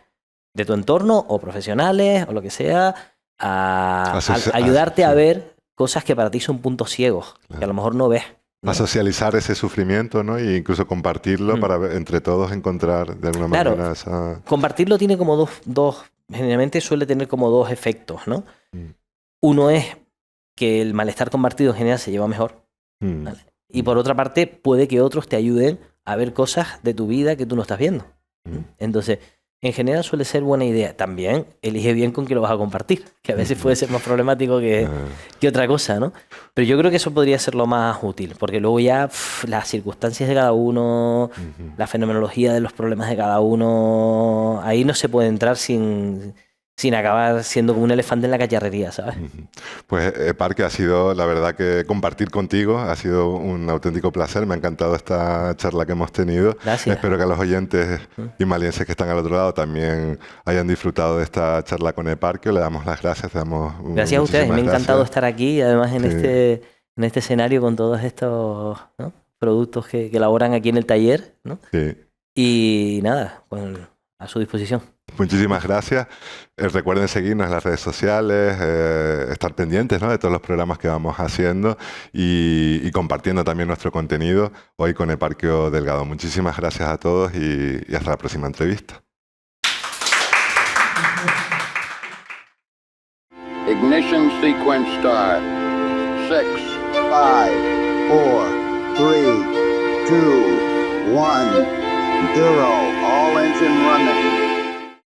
de tu entorno o profesionales o lo que sea a ayudarte a sí. ver cosas que para ti son puntos ciegos, que a lo mejor no ves, ¿no? A socializar ese sufrimiento, ¿no? E incluso compartirlo para entre todos encontrar de alguna Claro, manera esa... compartirlo tiene como generalmente suele tener como dos efectos, ¿no? Uno es que el malestar compartido en general se lleva mejor, ¿vale? Y por otra parte, puede que otros te ayuden a ver cosas de tu vida que tú no estás viendo. Entonces, en general suele ser buena idea. También elige bien con quién lo vas a compartir, que a veces puede ser más problemático que otra cosa, ¿no? Pero yo creo que eso podría ser lo más útil, porque luego ya las circunstancias de cada uno, la fenomenología de los problemas de cada uno, ahí no se puede entrar sin acabar siendo como un elefante en la cacharrería, ¿sabes? Pues Parque, ha sido, la verdad que compartir contigo ha sido un auténtico placer. Me ha encantado esta charla que hemos tenido. Gracias. Espero que los oyentes y malienses que están al otro lado también hayan disfrutado de esta charla con Eparquio. Le damos las gracias. Gracias a ustedes. Me ha encantado estar aquí, además en Sí. en este escenario con todos estos, ¿no?, productos que elaboran aquí en el taller, ¿no? Sí. Y nada, pues a su disposición. Muchísimas gracias. Recuerden seguirnos en las redes sociales, estar pendientes, ¿no?, de todos los programas que vamos haciendo y compartiendo también nuestro contenido hoy con Eparquio Delgado. Muchísimas gracias a todos y hasta la próxima entrevista. Ignition sequence start. 6, 5, 4, 3, 2, 1, 0. All engine running.